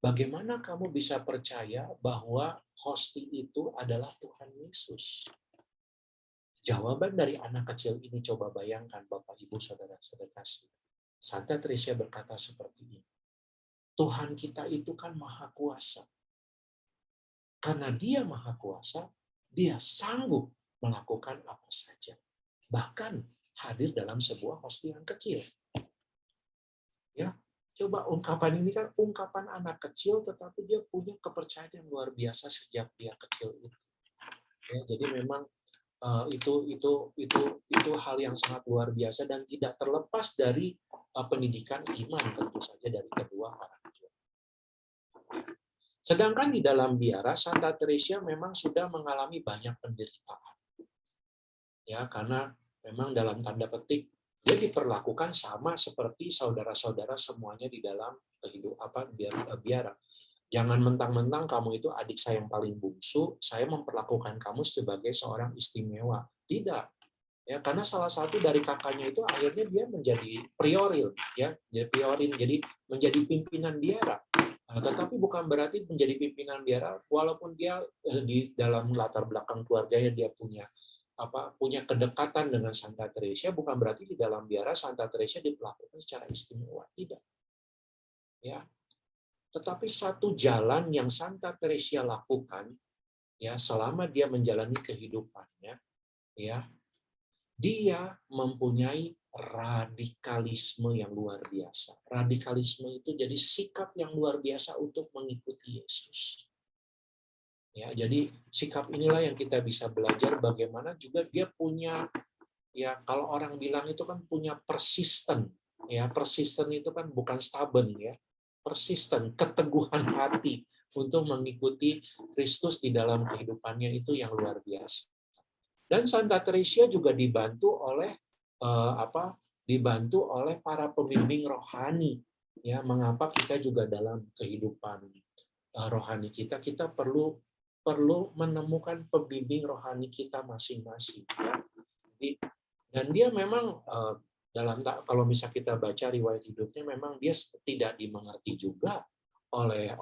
D: bagaimana kamu bisa percaya bahwa hosti itu adalah Tuhan Yesus? Jawaban dari anak kecil ini, coba bayangkan Bapak Ibu Saudara-saudara kasih. Santa Teresia berkata seperti ini, Tuhan kita itu kan maha kuasa. Karena dia maha kuasa, dia sanggup melakukan apa saja. Bahkan hadir dalam sebuah hosti yang kecil. Ya, coba ungkapan ini kan ungkapan anak kecil, tetapi dia punya kepercayaan yang luar biasa sejak dia kecil itu. Ya, jadi memang itu hal yang sangat luar biasa dan tidak terlepas dari pendidikan iman tentu saja dari kedua orang tua. Sedangkan di dalam biara Santa Teresia memang sudah mengalami banyak penderitaan. Ya, karena memang dalam tanda petik dia diperlakukan sama seperti saudara-saudara semuanya di dalam biara. Jangan mentang-mentang kamu itu adik saya yang paling bungsu, saya memperlakukan kamu sebagai seorang istimewa. Tidak. Ya, karena salah satu dari kakaknya itu akhirnya dia menjadi prioril, ya, jadi menjadi pimpinan biara. Tetapi bukan berarti menjadi pimpinan biara, walaupun dia di dalam latar belakang keluarganya dia punya kedekatan dengan Santa Teresa, bukan berarti di dalam biara Santa Teresa diperlakukan secara istimewa, tidak. Ya, tetapi satu jalan yang Santa Teresa lakukan, ya, selama dia menjalani kehidupannya, ya, dia mempunyai radikalisme yang luar biasa. Radikalisme itu jadi sikap yang luar biasa untuk mengikuti Yesus. Ya, jadi sikap inilah yang kita bisa belajar bagaimana juga dia punya, ya, kalau orang bilang itu kan punya persisten. Ya, persisten itu kan bukan stubborn, ya. Persisten, keteguhan hati untuk mengikuti Kristus di dalam kehidupannya itu yang luar biasa. Dan Santa Teresa juga dibantu oleh para pembimbing rohani. Ya, mengapa kita juga dalam kehidupan rohani kita perlu menemukan pembimbing rohani kita masing-masing. Ya. Dan dia memang kalau misal kita baca riwayat hidupnya, memang dia tidak dimengerti juga oleh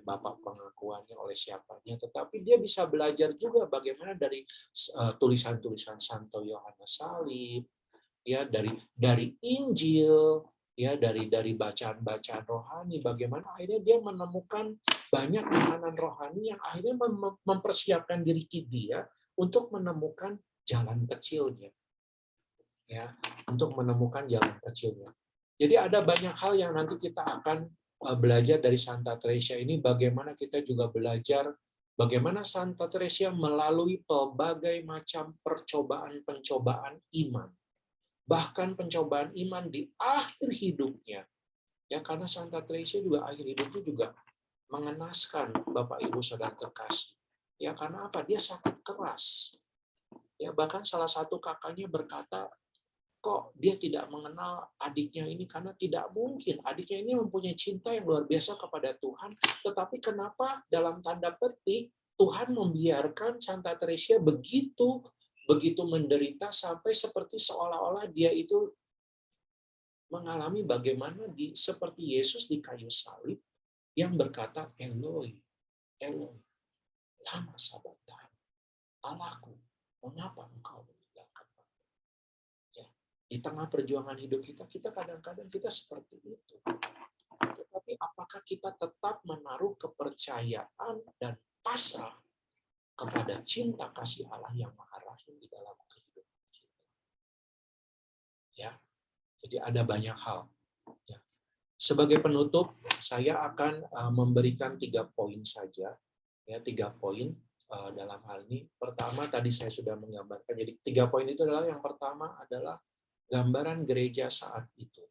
D: bapak pengakuannya, oleh siapanya, tetapi dia bisa belajar juga bagaimana dari tulisan-tulisan Santo Yohanes Salib, ya, dari Injil, ya, dari bacaan-bacaan rohani, bagaimana akhirnya dia menemukan banyak makanan rohani yang akhirnya mempersiapkan diri dia untuk menemukan jalan kecilnya, ya, untuk menemukan jalan kecilnya. Jadi ada banyak hal yang nanti kita akan belajar dari Santa Teresa ini, bagaimana kita juga belajar bagaimana Santa Teresa melalui pelbagai macam pencobaan iman. Bahkan pencobaan iman di akhir hidupnya. Ya, karena Santa Teresa juga akhir hidupnya juga mengenaskan Bapak Ibu Saudara terkasih. Ya, karena apa? Dia sakit keras. Ya, bahkan salah satu kakaknya berkata, kok dia tidak mengenal adiknya ini, karena tidak mungkin. Adiknya ini mempunyai cinta yang luar biasa kepada Tuhan, tetapi kenapa dalam tanda petik Tuhan membiarkan Santa Teresa begitu menderita sampai seperti seolah-olah dia itu mengalami bagaimana seperti Yesus di kayu salib yang berkata, Eloi, Eloi, lama sabachthani, Allahku, mengapa engkau meninggalkan aku? Ya, di tengah perjuangan hidup kita kadang-kadang kita seperti itu. Tetapi apakah kita tetap menaruh kepercayaan dan pasrah kepada cinta kasih Allah yang maha rahim di dalam kehidupan kita? Ya, jadi ada banyak hal. Ya. Sebagai penutup, saya akan memberikan 3 poin saja. Ya, 3 poin dalam hal ini. Pertama, tadi saya sudah menggambarkan. Jadi 3 poin itu adalah, yang pertama adalah gambaran gereja saat itu.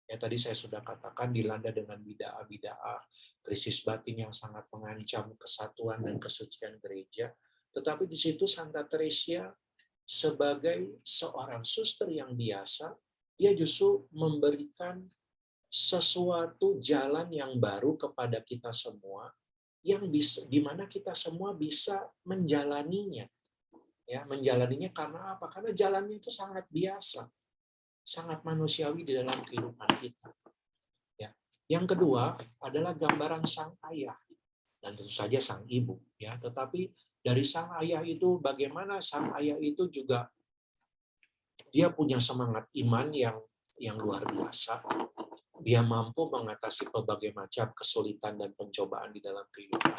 D: Ya, tadi saya sudah katakan dilanda dengan bidaa-bidaa, krisis batin yang sangat mengancam kesatuan dan kesucian gereja. Tetapi di situ Santa Teresa sebagai seorang suster yang biasa, dia justru memberikan sesuatu jalan yang baru kepada kita semua, yang di mana kita semua bisa menjalaninya. Ya, menjalaninya karena apa? Karena jalannya itu sangat biasa, sangat manusiawi di dalam kehidupan kita. Ya. Yang kedua adalah gambaran sang ayah dan tentu saja sang ibu. Ya, tetapi dari sang ayah itu, bagaimana sang ayah itu juga dia punya semangat iman yang luar biasa. Dia mampu mengatasi berbagai macam kesulitan dan pencobaan di dalam kehidupan.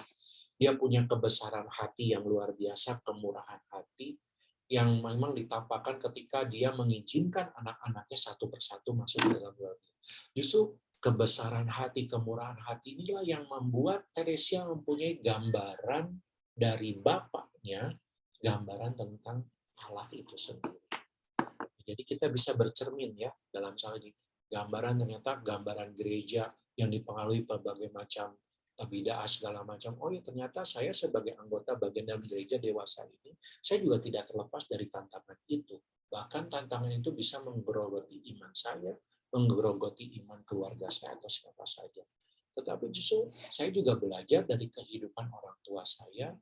D: Dia punya kebesaran hati yang luar biasa, kemurahan hati, yang memang ditampakkan ketika dia mengizinkan anak-anaknya satu persatu masuk ke dalam keluarga. Justru kebesaran hati, kemurahan hati inilah yang membuat Teresa mempunyai gambaran dari bapaknya, gambaran tentang Allah itu sendiri. Jadi kita bisa bercermin, ya, dalam hal ini. Gambaran ternyata gambaran gereja yang dipengaruhi berbagai macam bidah segala macam. Oh ya, ternyata saya sebagai anggota bagian dalam gereja dewasa ini, saya juga tidak terlepas dari tantangan itu. Bahkan tantangan itu bisa menggerogoti iman saya, menggerogoti iman keluarga saya atau siapa saja. Tetapi justru saya juga belajar dari kehidupan orang tua saya,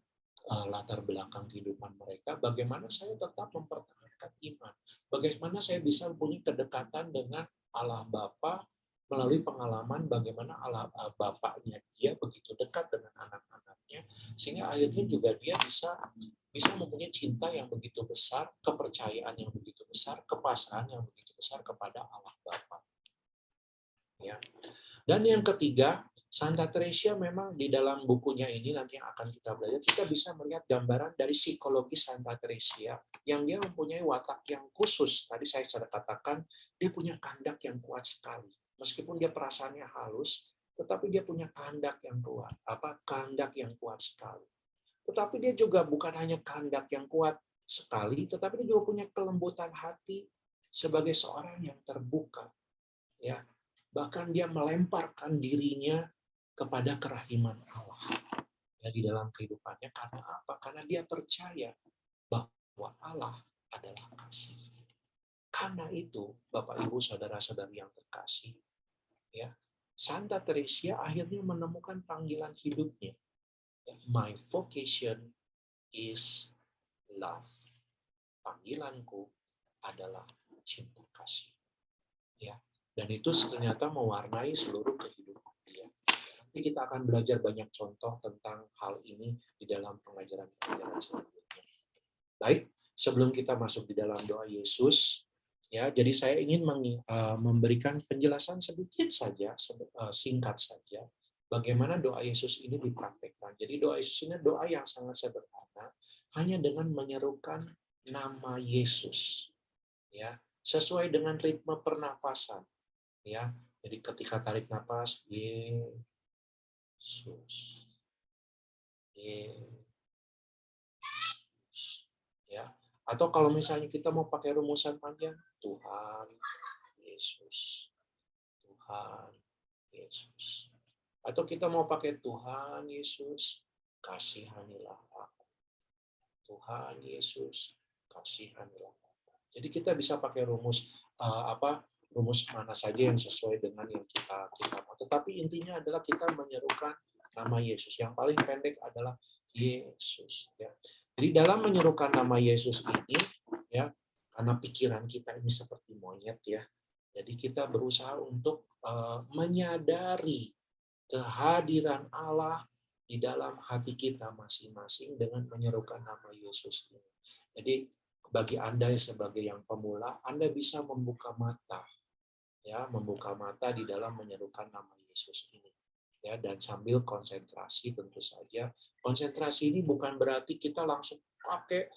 D: latar belakang kehidupan mereka, bagaimana saya tetap mempertahankan iman, bagaimana saya bisa punya kedekatan dengan Allah Bapa melalui pengalaman bagaimana Allah Bapaknya dia begitu dekat dengan anak-anaknya, sehingga akhirnya juga dia bisa mempunyai cinta yang begitu besar, kepercayaan yang begitu besar, kepasrahan yang begitu besar kepada Allah Bapa. Ya. Dan yang ketiga, Santa Teresia memang di dalam bukunya ini nanti yang akan kita belajar, kita bisa melihat gambaran dari psikologi Santa Teresia yang dia mempunyai watak yang khusus. Tadi saya sudah katakan, dia punya kehendak yang kuat sekali. Meskipun dia perasaannya halus, tetapi dia punya kehendak yang kuat. Kehendak yang kuat sekali. Tetapi dia juga bukan hanya kehendak yang kuat sekali, tetapi dia juga punya kelembutan hati sebagai seorang yang terbuka. Ya, bahkan dia melemparkan dirinya kepada kerahiman Allah ya, di dalam kehidupannya. Karena apa? Karena dia percaya bahwa Allah adalah kasih. Karena itu, Bapak, Ibu, saudara-saudari yang terkasih, ya, Santa Teresia akhirnya menemukan panggilan hidupnya. My vocation is love. Panggilanku adalah cinta kasih. Ya. Dan itu ternyata mewarnai seluruh kehidupan dia. Nanti kita akan belajar banyak contoh tentang hal ini di dalam pengajaran-pengajaran selanjutnya. Baik, sebelum kita masuk di dalam doa Yesus, ya, jadi saya ingin memberikan penjelasan sedikit saja, singkat saja, bagaimana doa Yesus ini dipraktekkan. Jadi doa Yesus ini doa yang sangat sederhana, hanya dengan menyerukan nama Yesus, ya, sesuai dengan ritme pernafasan. Ya, jadi ketika tarik napas, Yesus, Yesus, ya. Atau kalau misalnya kita mau pakai rumusan panjang, Tuhan Yesus, Tuhan Yesus. Atau kita mau pakai Tuhan Yesus, kasihanilah aku. Tuhan Yesus, kasihanilah aku. Jadi kita bisa pakai rumus rumus mana saja yang sesuai dengan yang kita mau. Tetapi intinya adalah kita menyerukan nama Yesus. Yang paling pendek adalah Yesus. Ya. Jadi dalam menyerukan nama Yesus ini, ya, karena pikiran kita ini seperti monyet, ya. Jadi kita berusaha untuk menyadari kehadiran Allah di dalam hati kita masing-masing dengan menyerukan nama Yesus ini. Jadi bagi Anda sebagai yang pemula, Anda bisa membuka mata. Ya, membuka mata di dalam menyerukan nama Yesus ini, ya, dan sambil konsentrasi. Tentu saja konsentrasi ini bukan berarti kita langsung pakai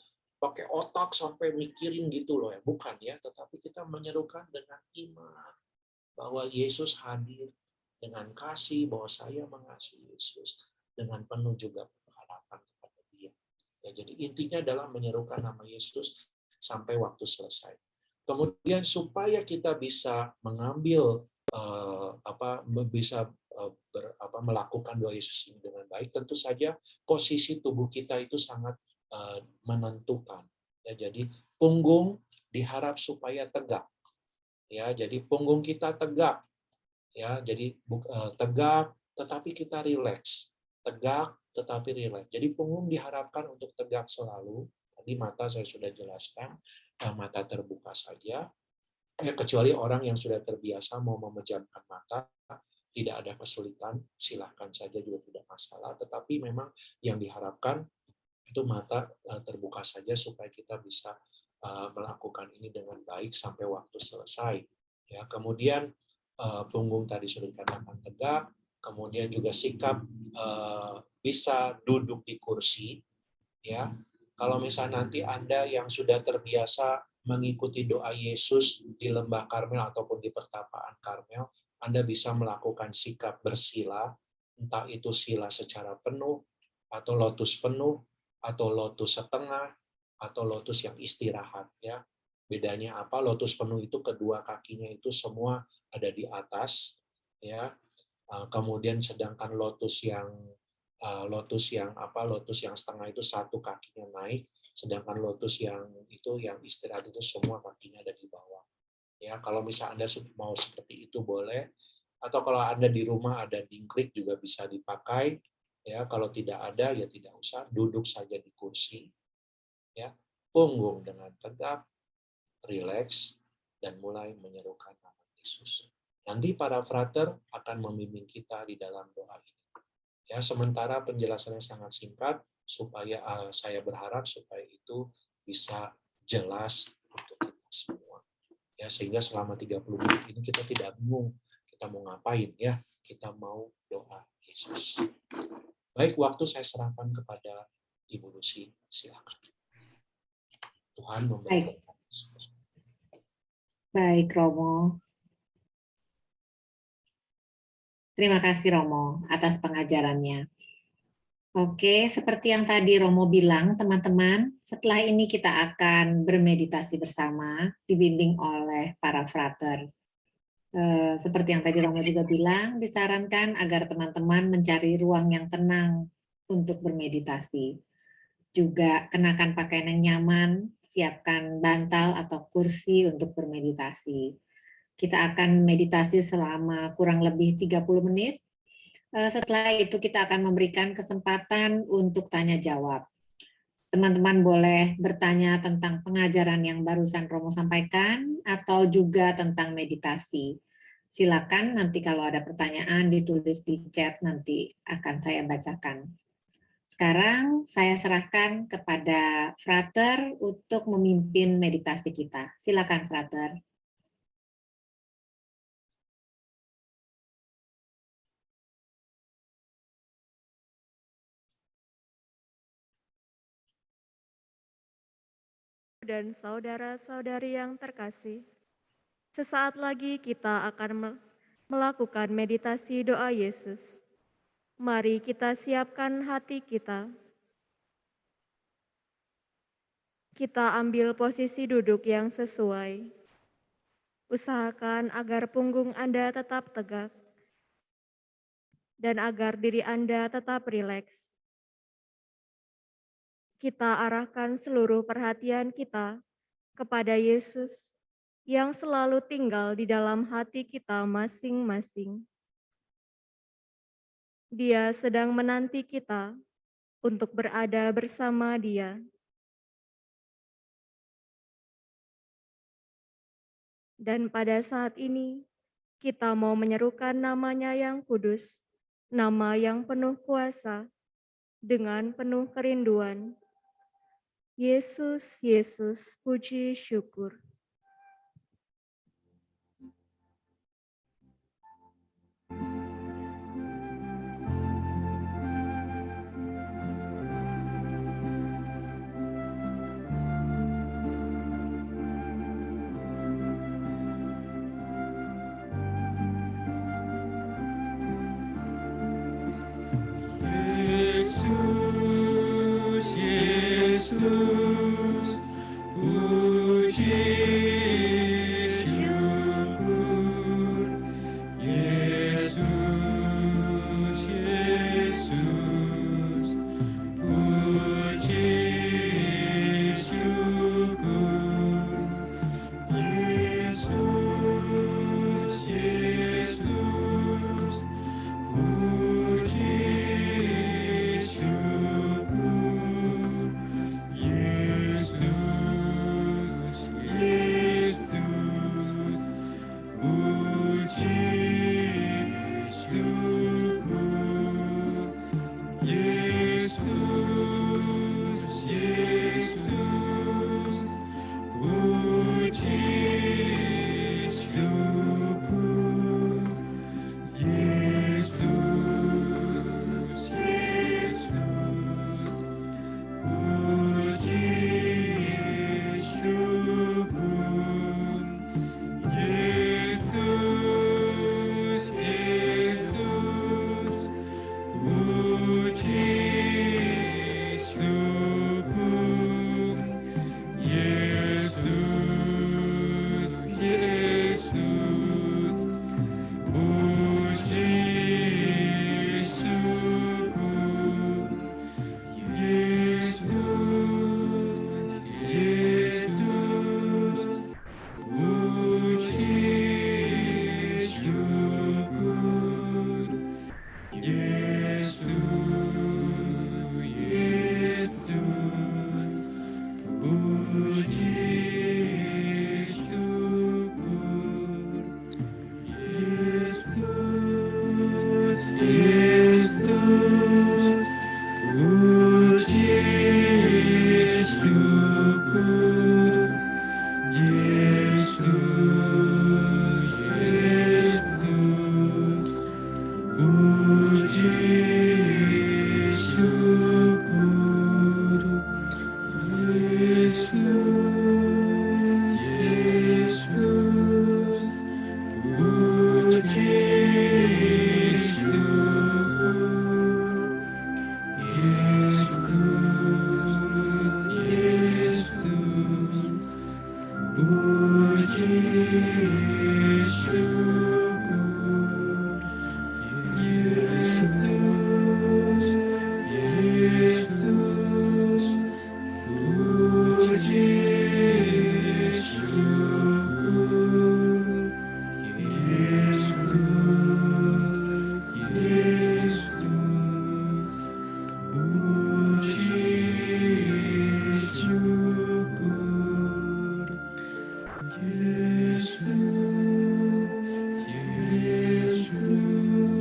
D: otak sampai mikirin gitu loh, ya, bukan, ya, tetapi kita menyerukan dengan iman bahwa Yesus hadir, dengan kasih bahwa saya mengasihi Yesus, dengan penuh juga pengharapan kepada Dia. Ya, jadi intinya adalah menyerukan nama Yesus sampai waktu selesai. Kemudian supaya kita bisa mengambil melakukan doa Yesus ini dengan baik, tentu saja posisi tubuh kita itu sangat menentukan. Ya, jadi punggung diharap supaya tegak. Ya, jadi punggung kita tegak. Ya, jadi tegak tetapi kita rileks. Tegak tetapi rileks. Jadi punggung diharapkan untuk tegak selalu. Tadi mata saya sudah jelaskan, mata terbuka saja. Kecuali orang yang sudah terbiasa mau memejamkan mata, tidak ada kesulitan, silahkan saja juga tidak masalah. Tetapi memang yang diharapkan itu mata terbuka saja supaya kita bisa melakukan ini dengan baik sampai waktu selesai. Ya, kemudian punggung tadi sudah dikatakan tegak, kemudian juga sikap bisa duduk di kursi, ya. Kalau misalnya nanti Anda yang sudah terbiasa mengikuti doa Yesus di Lembah Karmel ataupun di Pertapaan Karmel, Anda bisa melakukan sikap bersila, entah itu sila secara penuh, atau lotus penuh, atau lotus setengah, atau lotus yang istirahat. Ya. Bedanya apa? Lotus penuh itu kedua kakinya itu semua ada di atas, ya. Kemudian sedangkan lotus yang setengah itu satu kakinya naik, sedangkan lotus yang istirahat itu semua kakinya ada di bawah. Ya, kalau misalnya Anda mau seperti itu boleh, atau kalau Anda di rumah ada dingklik juga bisa dipakai, Ya, kalau tidak ada ya tidak usah, duduk saja di kursi. Ya, punggung dengan tegak, rileks, dan mulai menyerukan nama Yesus. Nanti para frater akan membimbing kita di dalam doa ini. Ya, sementara penjelasannya sangat singkat, supaya saya berharap supaya itu bisa jelas untuk kita semua. Ya, sehingga selama 30 menit ini kita tidak bingung kita mau ngapain, ya. Kita mau doa Yesus. Baik, waktu saya serahkan kepada Ibu Lucy, silakan. Tuhan memberkati.
A: Baik, Romo. Terima kasih, Romo, atas pengajarannya. Oke, seperti yang tadi Romo bilang, teman-teman, setelah ini kita akan bermeditasi bersama, dibimbing oleh para frater. Seperti yang tadi Romo juga bilang, disarankan agar teman-teman mencari ruang yang tenang untuk bermeditasi. Juga kenakan pakaian yang nyaman, siapkan bantal atau kursi untuk bermeditasi. Kita akan meditasi selama kurang lebih 30 menit. Setelah itu kita akan memberikan kesempatan untuk tanya jawab. Teman-teman boleh bertanya tentang pengajaran yang barusan Romo sampaikan atau juga tentang meditasi. Silakan nanti kalau ada pertanyaan ditulis di chat, nanti akan saya bacakan. Sekarang saya serahkan kepada frater untuk memimpin meditasi kita. Silakan, frater.
C: Dan saudara-saudari yang terkasih, sesaat lagi kita akan melakukan meditasi doa Yesus. Mari kita siapkan hati kita. Kita ambil posisi duduk yang sesuai. Usahakan agar punggung Anda tetap tegak dan agar diri Anda tetap rileks. Kita arahkan seluruh perhatian kita kepada Yesus yang selalu tinggal di dalam hati kita masing-masing. Dia sedang menanti kita untuk berada bersama Dia. Dan pada saat ini, kita mau menyerukan nama-Nya yang kudus, nama yang penuh kuasa, dengan penuh kerinduan. Yesus, Yesus, puji syukur.
E: Yesus,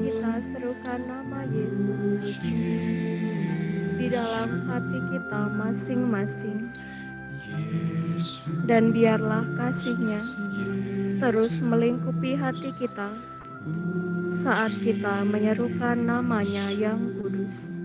C: Kita serukan nama Yesus di dalam hati kita masing-masing, dan biarlah kasih-Nya terus melingkupi hati kita saat kita menyerukan nama-Nya yang kudus.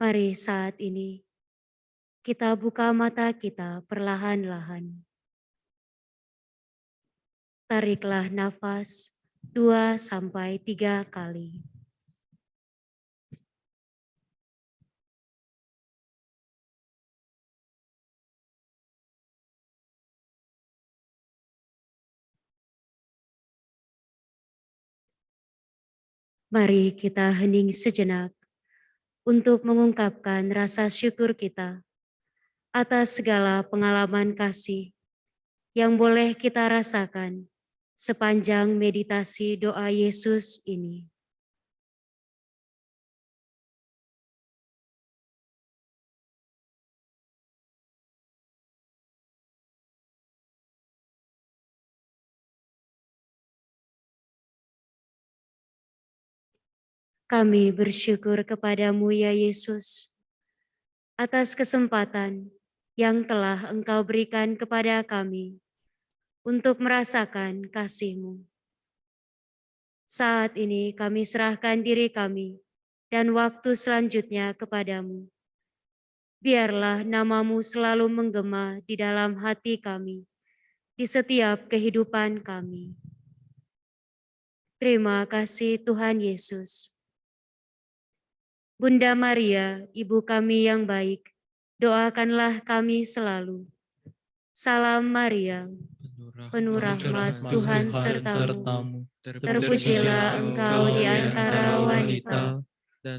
E: Mari saat ini kita buka mata kita perlahan-lahan. Tariklah nafas 2-3 kali. Mari kita hening sejenak untuk mengungkapkan rasa syukur kita atas segala pengalaman kasih yang boleh kita rasakan sepanjang meditasi doa Yesus ini. Kami bersyukur kepadamu ya Yesus, atas kesempatan yang telah Engkau berikan kepada kami untuk merasakan kasih-Mu. Saat ini kami serahkan diri kami dan waktu selanjutnya kepadamu. Biarlah nama-Mu selalu menggema di dalam hati kami, di setiap kehidupan kami. Terima kasih Tuhan Yesus. Bunda Maria, Ibu kami yang baik, doakanlah kami selalu. Salam Maria, penuh rahmat Tuhan sertamu. Terpujilah engkau di antara wanita,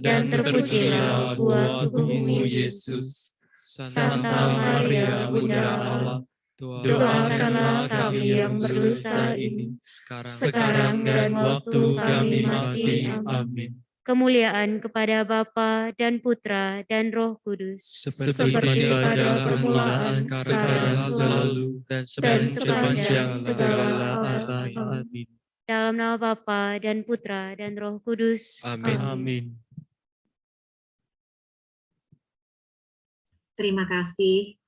E: dan terpujilah buah tubuhmu Yesus. Santa Maria, Bunda Allah, doakanlah kami yang berdosa ini, sekarang dan waktu kami mati. Amin. Kemuliaan kepada Bapa dan Putra dan Roh Kudus,
B: seperti pada permulaan, sekarang, selalu, dan sepanjang segala abad. Amin.
E: dalam nama Bapa dan Putra dan Roh Kudus.
B: Amin. Amin.
A: Terima kasih,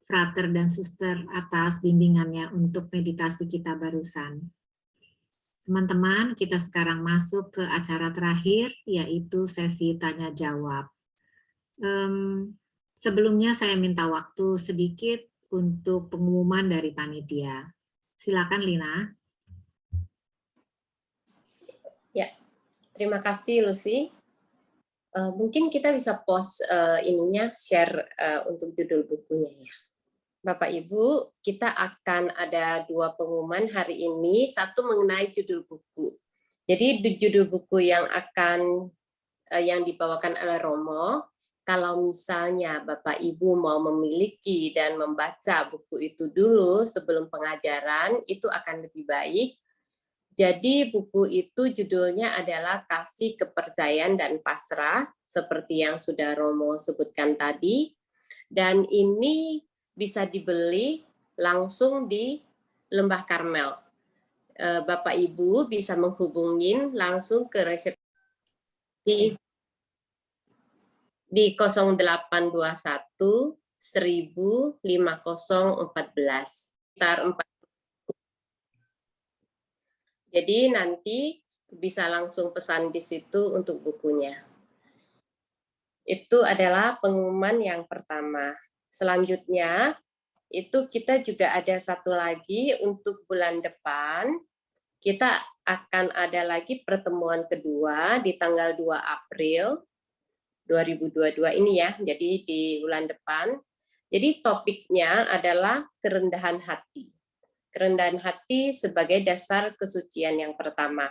A: Frater dan Suster, atas bimbingannya untuk meditasi kita barusan. Teman-teman, kita sekarang masuk ke acara terakhir, yaitu sesi tanya-jawab. Sebelumnya saya minta waktu sedikit untuk pengumuman dari panitia. Silakan, Lina.
F: Ya, terima kasih, Lucy. Mungkin kita bisa post ininya, share untuk judul bukunya ya. Bapak Ibu, kita akan ada 2 pengumuman hari ini, satu mengenai judul buku. Jadi judul buku yang dibawakan oleh Romo, kalau misalnya Bapak Ibu mau memiliki dan membaca buku itu dulu sebelum pengajaran, itu akan lebih baik. Jadi buku itu judulnya adalah Kasih, Kepercayaan, dan Pasrah, seperti yang sudah Romo sebutkan tadi. Dan ini bisa dibeli langsung di Lembah Karmel. Bapak Ibu bisa menghubungin langsung ke resepsi di 0821 1000 5014 sekitar 4. Jadi nanti bisa langsung pesan di situ untuk bukunya. Itu adalah pengumuman yang pertama. Selanjutnya, itu kita juga ada satu lagi untuk bulan depan. Kita akan ada lagi pertemuan kedua di tanggal 2 April 2022 ini ya, jadi di bulan depan. Jadi topiknya adalah kerendahan hati. Kerendahan hati sebagai dasar kesucian yang pertama.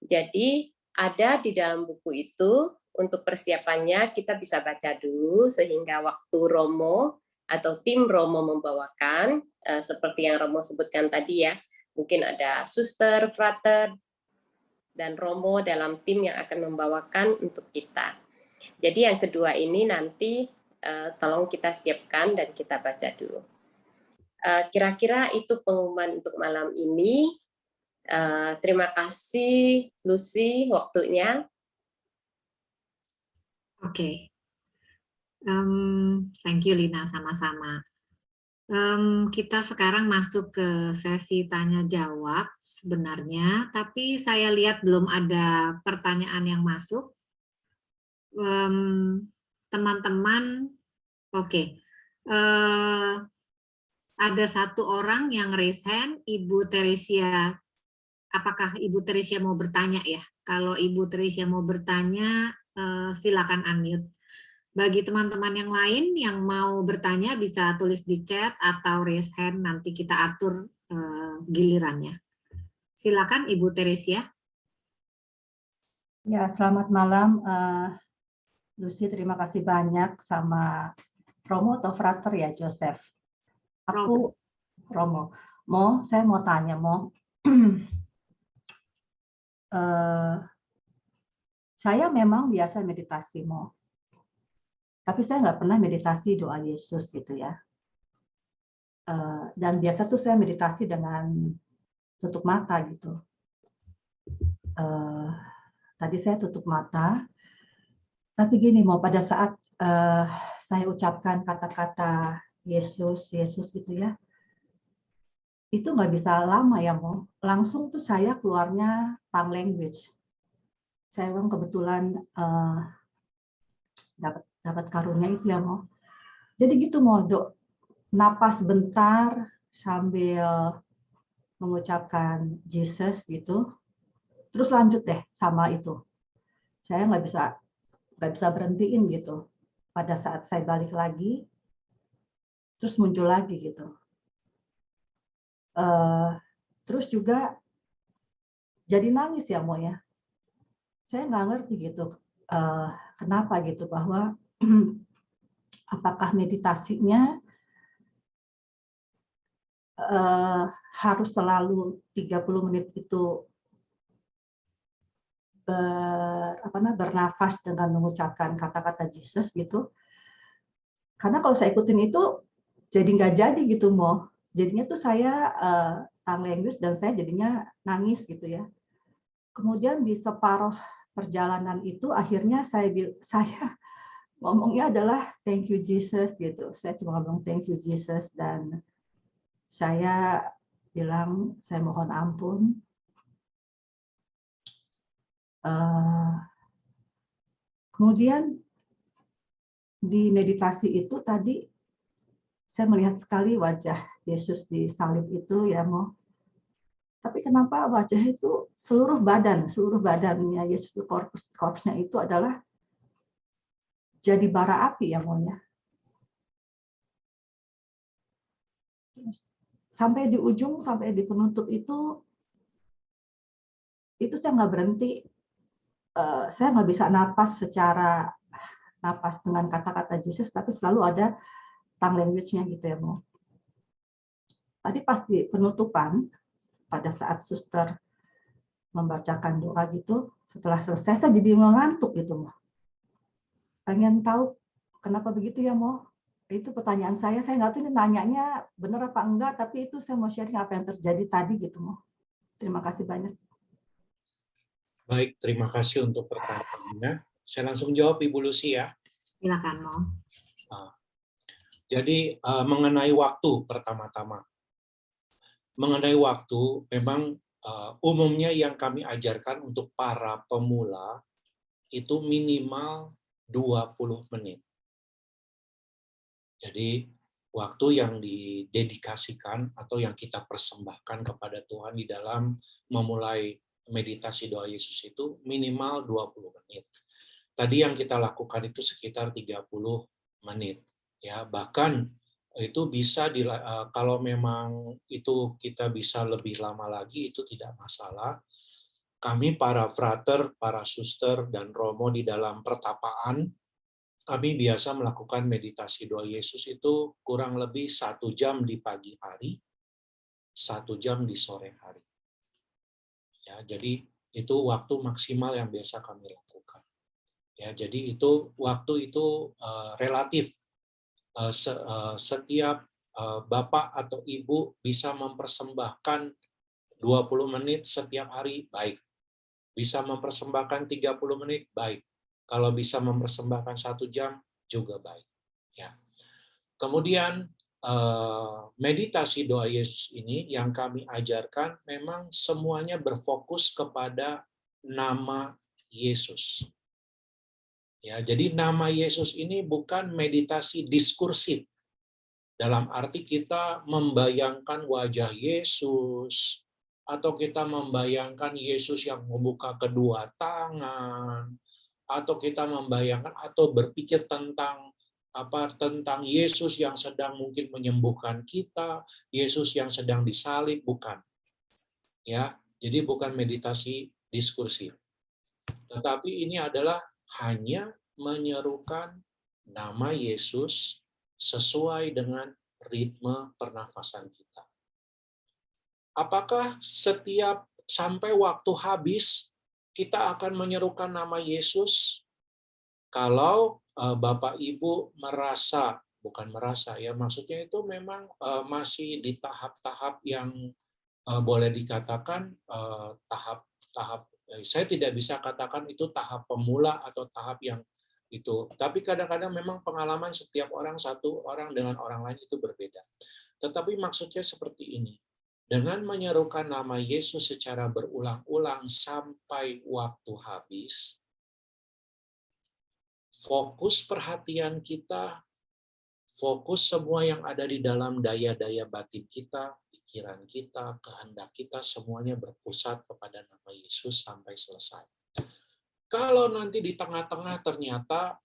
F: Jadi ada di dalam buku itu. Untuk persiapannya kita bisa baca dulu sehingga waktu Romo atau tim Romo membawakan, seperti yang Romo sebutkan tadi ya, mungkin ada suster, frater, dan Romo dalam tim yang akan membawakan untuk kita. Jadi yang kedua ini nanti tolong kita siapkan dan kita baca dulu. Kira-kira itu pengumuman untuk malam ini. Terima kasih Lucy waktunya.
A: Oke. Thank you Lina, sama-sama. Kita sekarang masuk ke sesi tanya jawab sebenarnya, tapi saya lihat belum ada pertanyaan yang masuk. Teman-teman, oke. Ada satu orang yang raise hand, Ibu Teresia. Apakah Ibu Teresia mau bertanya ya? Kalau Ibu Teresia mau bertanya, silakan unmute. Bagi teman-teman yang lain yang mau bertanya bisa tulis di chat atau raise hand, nanti kita atur gilirannya. Silakan Ibu Teresia.
G: Ya, selamat malam. Lucy, terima kasih banyak sama Romo atau Frater ya, Joseph. Aku Romo. Saya mau tanya, saya memang biasa meditasi, tapi saya nggak pernah meditasi doa Yesus gitu ya. Dan biasa tuh saya meditasi dengan tutup mata gitu. Tadi saya tutup mata, tapi gini pada saat saya ucapkan kata-kata Yesus gitu ya, itu nggak bisa lama ya langsung tuh saya keluarnya tongue language. Saya memang kebetulan dapat karunia itu ya Jadi gitu napas bentar sambil mengucapkan Jesus gitu, terus lanjut deh sama itu. Saya nggak bisa berhentiin gitu. Pada saat saya balik lagi, terus muncul lagi gitu. Terus juga jadi nangis ya ya. Saya nggak ngerti gitu kenapa gitu, bahwa apakah meditasinya harus selalu 30 menit itu bernafas dengan mengucapkan kata-kata Jesus gitu. Karena kalau saya ikutin itu jadi nggak jadi gitu jadinya tuh saya tongue language dan saya jadinya nangis gitu ya. Kemudian di separuh perjalanan itu akhirnya saya ngomongnya adalah thank you Jesus gitu. Saya cuma ngomong thank you Jesus dan saya bilang saya mohon ampun. Kemudian di meditasi itu tadi saya melihat sekali wajah Yesus di salib itu ya Tapi kenapa wajah itu seluruh badannya Yesus itu korpusnya itu adalah jadi bara api ya Terus sampai di ujung, sampai di penutup itu saya nggak berhenti. Saya nggak bisa napas secara napas dengan kata-kata Yesus, tapi selalu ada tongue language-nya gitu ya, Mo. Tadi pas di penutupan, pada saat suster membacakan doa gitu, setelah selesai saya jadi mengantuk gitu, Mo. Pengen tahu kenapa begitu ya, Mo? Itu pertanyaan saya nggak tahu ini nanyanya benar apa enggak, tapi itu saya mau sharing apa yang terjadi tadi gitu, Mo. Terima kasih banyak.
D: Baik, terima kasih untuk pertanyaannya. Saya langsung jawab Ibu Lucy ya.
A: Silakan, Mo.
D: Jadi mengenai waktu pertama-tama. Mengenai waktu, memang umumnya yang kami ajarkan untuk para pemula itu minimal 20 menit. Jadi waktu yang didedikasikan atau yang kita persembahkan kepada Tuhan di dalam memulai meditasi doa Yesus itu minimal 20 menit. Tadi yang kita lakukan itu sekitar 30 menit. Ya, bahkan itu bisa kalau memang itu kita bisa lebih lama lagi itu tidak masalah. Kami para frater, para suster dan romo di dalam pertapaan, kami biasa melakukan meditasi doa Yesus itu kurang lebih 1 jam di pagi hari, 1 jam di sore hari. Ya, jadi itu waktu maksimal yang biasa kami lakukan. Ya, jadi itu waktu itu relatif. Setiap bapak atau ibu bisa mempersembahkan 20 menit setiap hari, baik. Bisa mempersembahkan 30 menit, baik. Kalau bisa mempersembahkan 1 jam, juga baik. Ya. Kemudian meditasi doa Yesus ini yang kami ajarkan memang semuanya berfokus kepada nama Yesus. Ya, jadi nama Yesus ini bukan meditasi diskursif. Dalam arti kita membayangkan wajah Yesus, atau kita membayangkan Yesus yang membuka kedua tangan, atau kita membayangkan atau berpikir tentang Yesus yang sedang mungkin menyembuhkan kita, Yesus yang sedang disalib, bukan. Ya, jadi bukan meditasi diskursif. Tetapi ini adalah hanya menyerukan nama Yesus sesuai dengan ritme pernafasan kita. Apakah setiap sampai waktu habis kita akan menyerukan nama Yesus? Kalau Bapak Ibu merasa, bukan merasa ya, maksudnya itu memang masih di tahap-tahap yang boleh dikatakan tahap-tahap, saya tidak bisa katakan itu tahap pemula atau tahap yang itu. Tapi kadang-kadang memang pengalaman setiap orang, satu orang dengan orang lain itu berbeda. Tetapi maksudnya seperti ini. Dengan menyerukan nama Yesus secara berulang-ulang sampai waktu habis, fokus perhatian kita, fokus semua yang ada di dalam daya-daya batin kita, pikiran kita, kehendak kita, semuanya berpusat kepada nama Yesus sampai selesai. Kalau nanti di tengah-tengah ternyata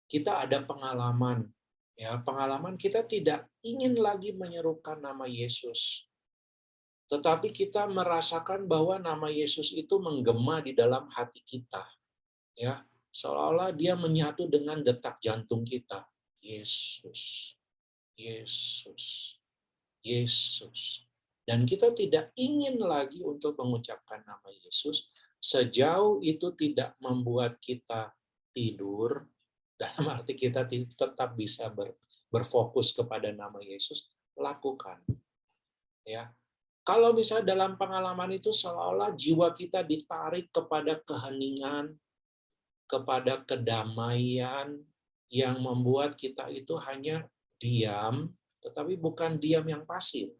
D: kita ada pengalaman, ya pengalaman kita tidak ingin lagi menyerukan nama Yesus, tetapi kita merasakan bahwa nama Yesus itu menggema di dalam hati kita, ya seolah-olah dia menyatu dengan detak jantung kita. Yesus, Yesus, Yesus. Dan kita tidak ingin lagi untuk mengucapkan nama Yesus sejauh itu tidak membuat kita tidur, dalam arti kita tetap bisa berfokus kepada nama Yesus, lakukan. Ya. Kalau misalnya dalam pengalaman itu seolah-olah jiwa kita ditarik kepada keheningan, kepada kedamaian yang membuat kita itu hanya diam, tetapi bukan diam yang pasif,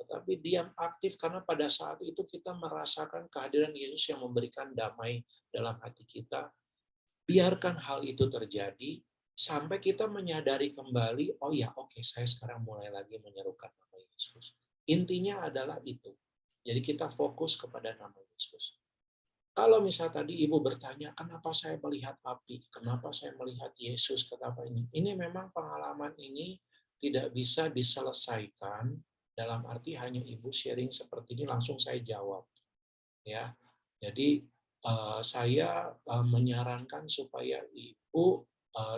D: tetapi diam aktif karena pada saat itu kita merasakan kehadiran Yesus yang memberikan damai dalam hati kita. Biarkan hal itu terjadi sampai kita menyadari kembali, oh ya oke, saya sekarang mulai lagi menyerukan nama Yesus. Intinya adalah itu. Jadi kita fokus kepada nama Yesus. Kalau misalnya tadi Ibu bertanya, kenapa saya melihat api? Kenapa saya melihat Yesus? Kenapa ini? Ini memang pengalaman ini tidak bisa diselesaikan dalam arti hanya Ibu sharing seperti ini langsung saya jawab. Ya, jadi saya menyarankan supaya Ibu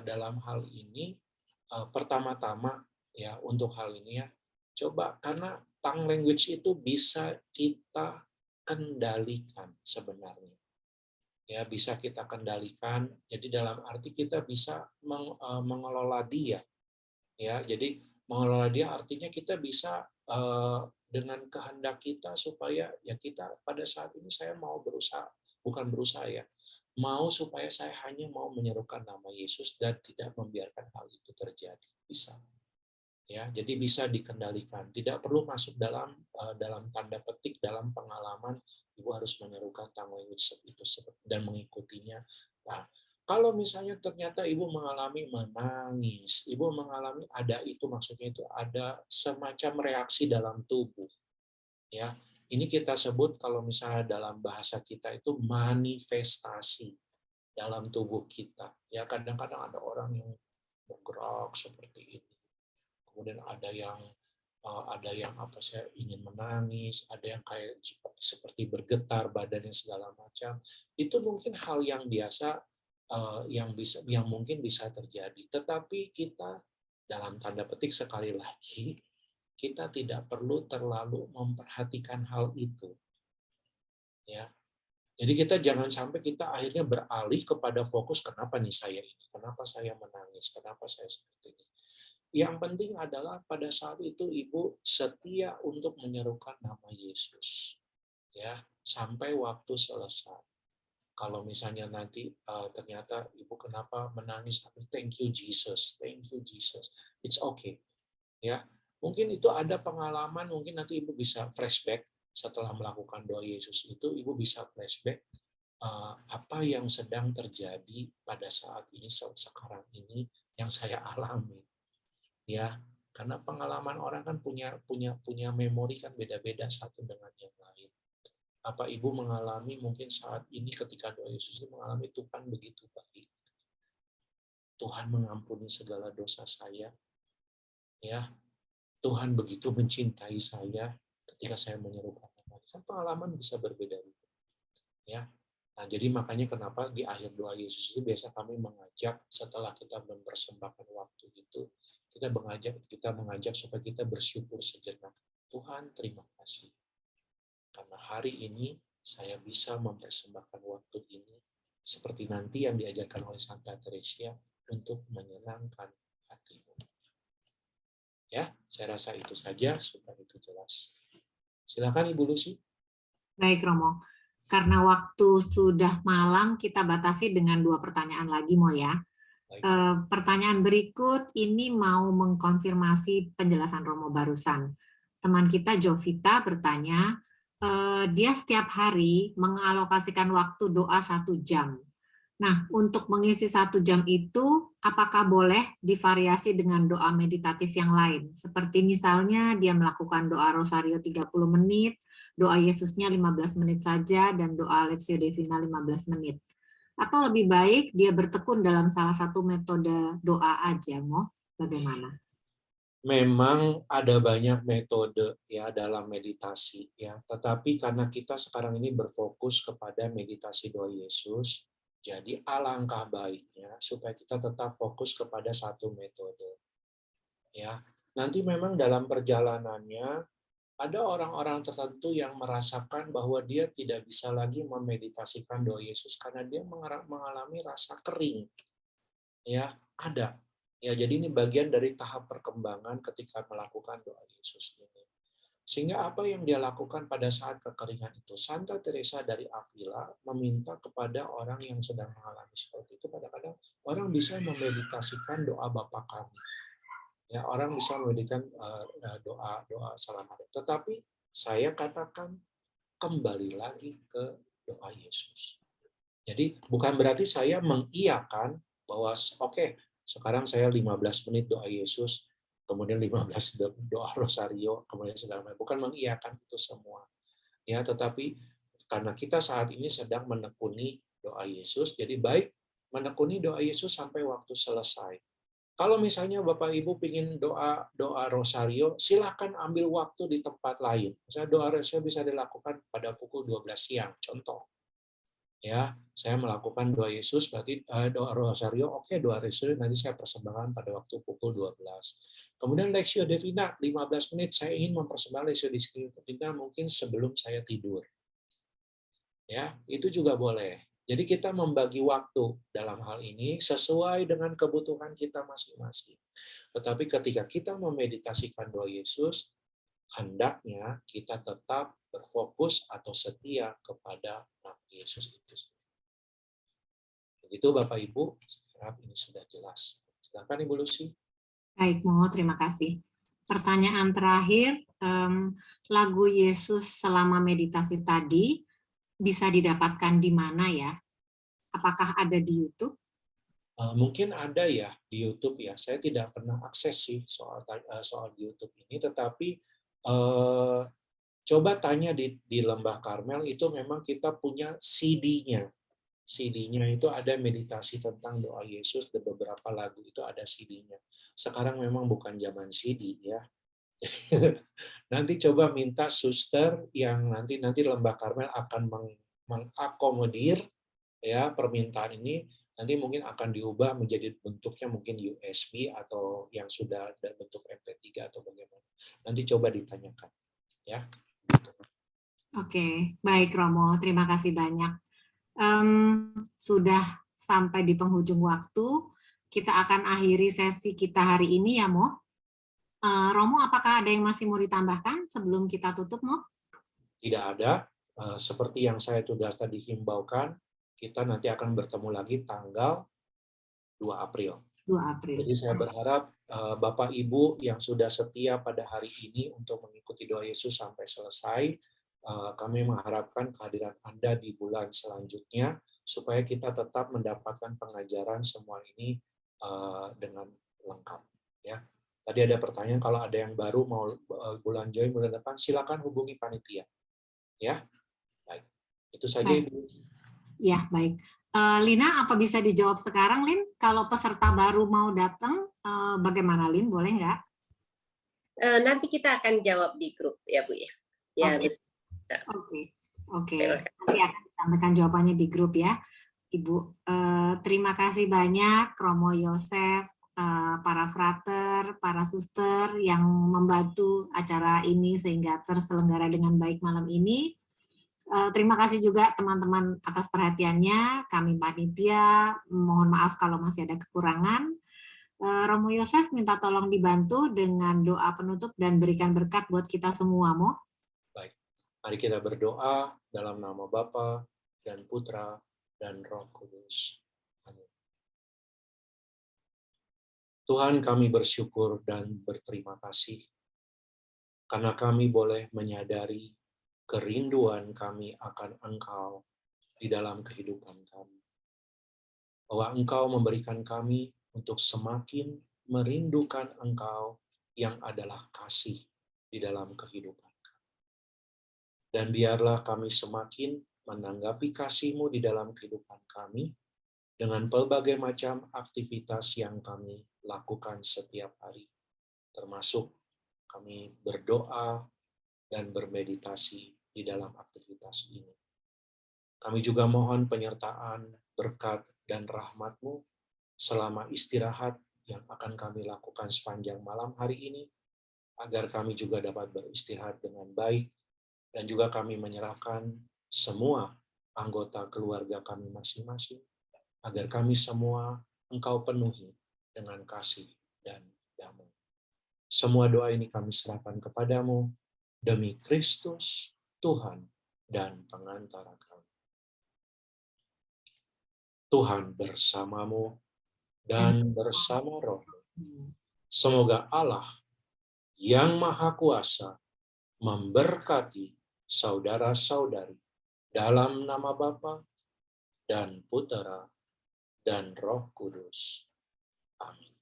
D: dalam hal ini pertama-tama ya untuk hal ini ya, coba karena tongue language itu bisa kita kendalikan sebenarnya. Ya, bisa kita kendalikan. Jadi dalam arti kita bisa mengelola dia. Ya, jadi mengelola dia artinya kita bisa dengan kehendak kita supaya ya kita pada saat ini saya mau berusaha, bukan berusaha ya, mau supaya saya hanya mau menyerukan nama Yesus dan tidak membiarkan hal itu terjadi. Bisa. Ya, jadi bisa dikendalikan. Tidak perlu masuk dalam tanda petik dalam pengalaman Ibu harus menyerukan tongue language itu dan mengikutinya. Nah, kalau misalnya ternyata Ibu mengalami menangis, Ibu mengalami ada itu maksudnya itu ada semacam reaksi dalam tubuh. Ya, ini kita sebut kalau misalnya dalam bahasa kita itu manifestasi dalam tubuh kita. Ya, kadang-kadang ada orang yang bergerak seperti ini. Kemudian ada yang apa saya ingin menangis, ada yang kayak seperti bergetar badannya segala macam. Itu mungkin hal yang biasa yang mungkin bisa terjadi. Tetapi kita dalam tanda petik sekali lagi kita tidak perlu terlalu memperhatikan hal itu. Ya. Jadi kita jangan sampai kita akhirnya beralih kepada fokus kenapa nih saya ini, kenapa saya menangis, kenapa saya seperti ini. Yang penting adalah pada saat itu Ibu setia untuk menyerukan nama Yesus. Ya, sampai waktu selesai. Kalau misalnya nanti ternyata Ibu kenapa menangis, thank you Jesus, it's okay. Ya, mungkin itu ada pengalaman, mungkin nanti Ibu bisa flashback setelah melakukan doa Yesus itu, Ibu bisa flashback apa yang sedang terjadi pada saat ini sekarang ini yang saya alami. Ya, karena pengalaman orang kan punya memori kan beda-beda satu dengan yang lain. Apa Ibu mengalami mungkin saat ini ketika doa Yesus mengalami Tuhan begitu baik. Tuhan mengampuni segala dosa saya. Ya. Tuhan begitu mencintai saya ketika saya menyerukan nama. Kan pengalaman bisa berbeda-beda. Ya. Nah, jadi makanya kenapa di akhir doa Yesus itu biasa kami mengajak setelah kita mempersembahkan waktu itu, kita mengajak supaya kita bersyukur sejenak. Tuhan, terima kasih. Karena hari ini saya bisa mempersembahkan waktu ini seperti nanti yang diajarkan oleh Santa Teresia untuk menyenangkan hatimu. Ya, saya rasa itu saja supaya itu jelas. Silakan Ibu Lucy.
A: Baik Romo, karena waktu sudah malam kita batasi dengan 2 pertanyaan lagi Mo ya. Pertanyaan berikut ini mau mengkonfirmasi penjelasan Romo barusan. Teman kita Jovita bertanya, dia setiap hari mengalokasikan waktu doa 1 jam. Nah, untuk mengisi 1 jam itu, apakah boleh divariasi dengan doa meditatif yang lain? Seperti misalnya dia melakukan doa Rosario 30 menit, doa Yesusnya 15 menit saja, dan doa Lectio Divina 15 menit. Atau lebih baik dia bertekun dalam salah satu metode doa aja, Mo? Bagaimana?
D: Memang ada banyak metode ya dalam meditasi ya, tetapi karena kita sekarang ini berfokus kepada meditasi doa Yesus, jadi alangkah baiknya supaya kita tetap fokus kepada satu metode. Ya, nanti memang dalam perjalanannya ada orang-orang tertentu yang merasakan bahwa dia tidak bisa lagi memeditasikan doa Yesus karena dia mengalami rasa kering. Ya, ada. Ya, jadi ini bagian dari tahap perkembangan ketika melakukan doa Yesus ini. Sehingga apa yang dia lakukan pada saat kekeringan itu, Santa Teresa dari Avila meminta kepada orang yang sedang mengalami seperti itu, kadang-kadang orang bisa memeditasikan doa Bapa Kami. Ya, orang bisa memeditasikan doa Salam Maria. Tetapi saya katakan kembali lagi ke doa Yesus. Jadi bukan berarti saya mengiyakan bahwa oke, sekarang saya 15 menit doa Yesus, kemudian 15 doa Rosario, kemudian segala macam. Bukan mengiyakan itu semua. Ya, tetapi karena kita saat ini sedang menekuni doa Yesus, jadi baik menekuni doa Yesus sampai waktu selesai. Kalau misalnya Bapak Ibu ingin doa rosario, silakan ambil waktu di tempat lain. Misalnya doa rosario bisa dilakukan pada pukul 12 siang, contoh. Ya, saya melakukan doa Yesus, berarti doa rosario, oke, doa rosario nanti saya persembahkan pada waktu pukul 12. Kemudian Lectio Divina, 15 menit saya ingin mempersembahkan Lectio Divina mungkin sebelum saya tidur. Ya, itu juga boleh. Jadi kita membagi waktu dalam hal ini sesuai dengan kebutuhan kita masing-masing. Tetapi ketika kita memeditasikan doa Yesus, hendaknya kita tetap berfokus atau setia kepada nama Yesus itu. Begitu Bapak Ibu, saya harap ini sudah jelas. Silakan Ibu Lucy.
A: Baik, Mo, terima kasih. Pertanyaan terakhir, lagu Yesus selama meditasi tadi bisa didapatkan di mana ya? Apakah ada di YouTube?
D: Mungkin ada ya di YouTube ya. Saya tidak pernah akses sih soal di YouTube ini, tetapi coba tanya di Lembah Karmel, itu memang kita punya CD-nya. CD-nya itu ada meditasi tentang doa Yesus, dan beberapa lagu itu ada CD-nya. Sekarang memang bukan zaman CD ya. Nanti coba minta suster yang nanti Lembah Karmel akan mengakomodir ya permintaan ini, nanti mungkin akan diubah menjadi bentuknya mungkin USB atau yang sudah ada bentuk MP3 atau bagaimana. Nanti coba ditanyakan ya.
A: Oke, baik Romo, terima kasih banyak. Sudah sampai di penghujung waktu, kita akan akhiri sesi kita hari ini ya, Mo. Romo, apakah ada yang masih mau ditambahkan sebelum kita tutup, Mo?
D: Tidak ada. Seperti yang saya sudah tadi himbaukan, kita nanti akan bertemu lagi tanggal 2 April.
A: 2 April.
D: Jadi saya berharap Bapak Ibu yang sudah setia pada hari ini untuk mengikuti doa Yesus sampai selesai, kami mengharapkan kehadiran Anda di bulan selanjutnya, supaya kita tetap mendapatkan pengajaran semua ini dengan lengkap. Ya. Tadi ada pertanyaan, kalau ada yang baru mau bulan join bulan depan, silakan hubungi panitia. Ya, baik. Itu saja
A: baik.
D: Ibu.
A: Ya, baik. Lina, apa bisa dijawab sekarang, Lin? Kalau peserta baru mau datang, bagaimana, Lin? Boleh nggak?
F: Nanti kita akan jawab di grup ya, Bu ya. Ya,
A: Oke. Nanti akan disampaikan jawabannya di grup ya, Ibu. Terima kasih banyak, Romo Yosef, para frater, para suster yang membantu acara ini sehingga terselenggara dengan baik malam ini. Terima kasih juga teman-teman atas perhatiannya. Kami panitia mohon maaf kalau masih ada kekurangan. Romo Yosef minta tolong dibantu dengan doa penutup dan berikan berkat buat kita semua, Mo.
D: Baik, mari kita berdoa dalam nama Bapa dan Putra dan Roh Kudus. Amin. Tuhan, kami bersyukur dan berterima kasih karena kami boleh menyadari kerinduan kami akan Engkau di dalam kehidupan kami. Bahwa Engkau memberikan kami untuk semakin merindukan Engkau yang adalah kasih di dalam kehidupan kami. Dan biarlah kami semakin menanggapi kasih-Mu di dalam kehidupan kami dengan pelbagai macam aktivitas yang kami lakukan setiap hari. Termasuk kami berdoa dan bermeditasi di dalam aktivitas ini. Kami juga mohon penyertaan, berkat, dan rahmat-Mu selama istirahat yang akan kami lakukan sepanjang malam hari ini, agar kami juga dapat beristirahat dengan baik, dan juga kami menyerahkan semua anggota keluarga kami masing-masing, agar kami semua Engkau penuhi dengan kasih dan damai. Semua doa ini kami serahkan kepadamu, demi Kristus, Tuhan dan pengantara kami. Tuhan bersamamu dan bersama Roh-Mu. Semoga Allah yang Maha Kuasa memberkati saudara-saudari dalam nama Bapa dan Putera dan Roh Kudus. Amin.